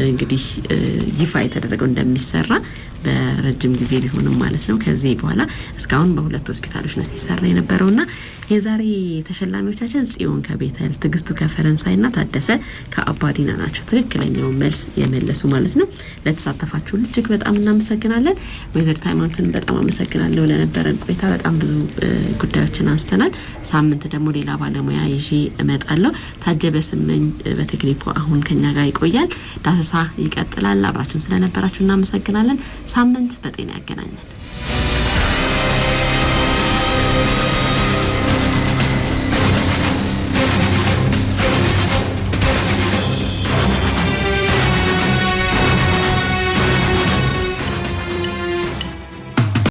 እንግዲህ ይፋ የተደረገው እንደሚሰራ በረጅም ጊዜ ቢሆንም ማለት ነው። ከዚህ በኋላ እስካሁን በሁለት ሆስፒታሎች ነው ሲሰራ የነበረውና የዛሬ ተሸላሚዎቻችን ጽዮን ከቤተል፣ ትግስቱ ከፈረንሳይና ታደሰ ከአባዲና ናቸው ትክክለኛው መልስ የመለሱ ማለት ነው። ለተሳተፋችሁ እጅግ በጣም እናመሰግናለን። ወይዘሪት ሃይማኖትን በጣም አመሰግናለሁ ለነበረን ቆይታ። በጣም ብዙ ጉዳዮችን አንስተናል። ሳምንት ደግሞ ሌላ ባለሙያ ይዤ እመጣለሁ። ታጀበ ስመኝ በቴክኒኩ አሁን ከኛ ጋር ይቆያል። ዳሰሳ ይቀጥላል። አብራችሁን ስለነበራችሁ እናመሰግናለን። ሳምንት በጤና ያገናኘን።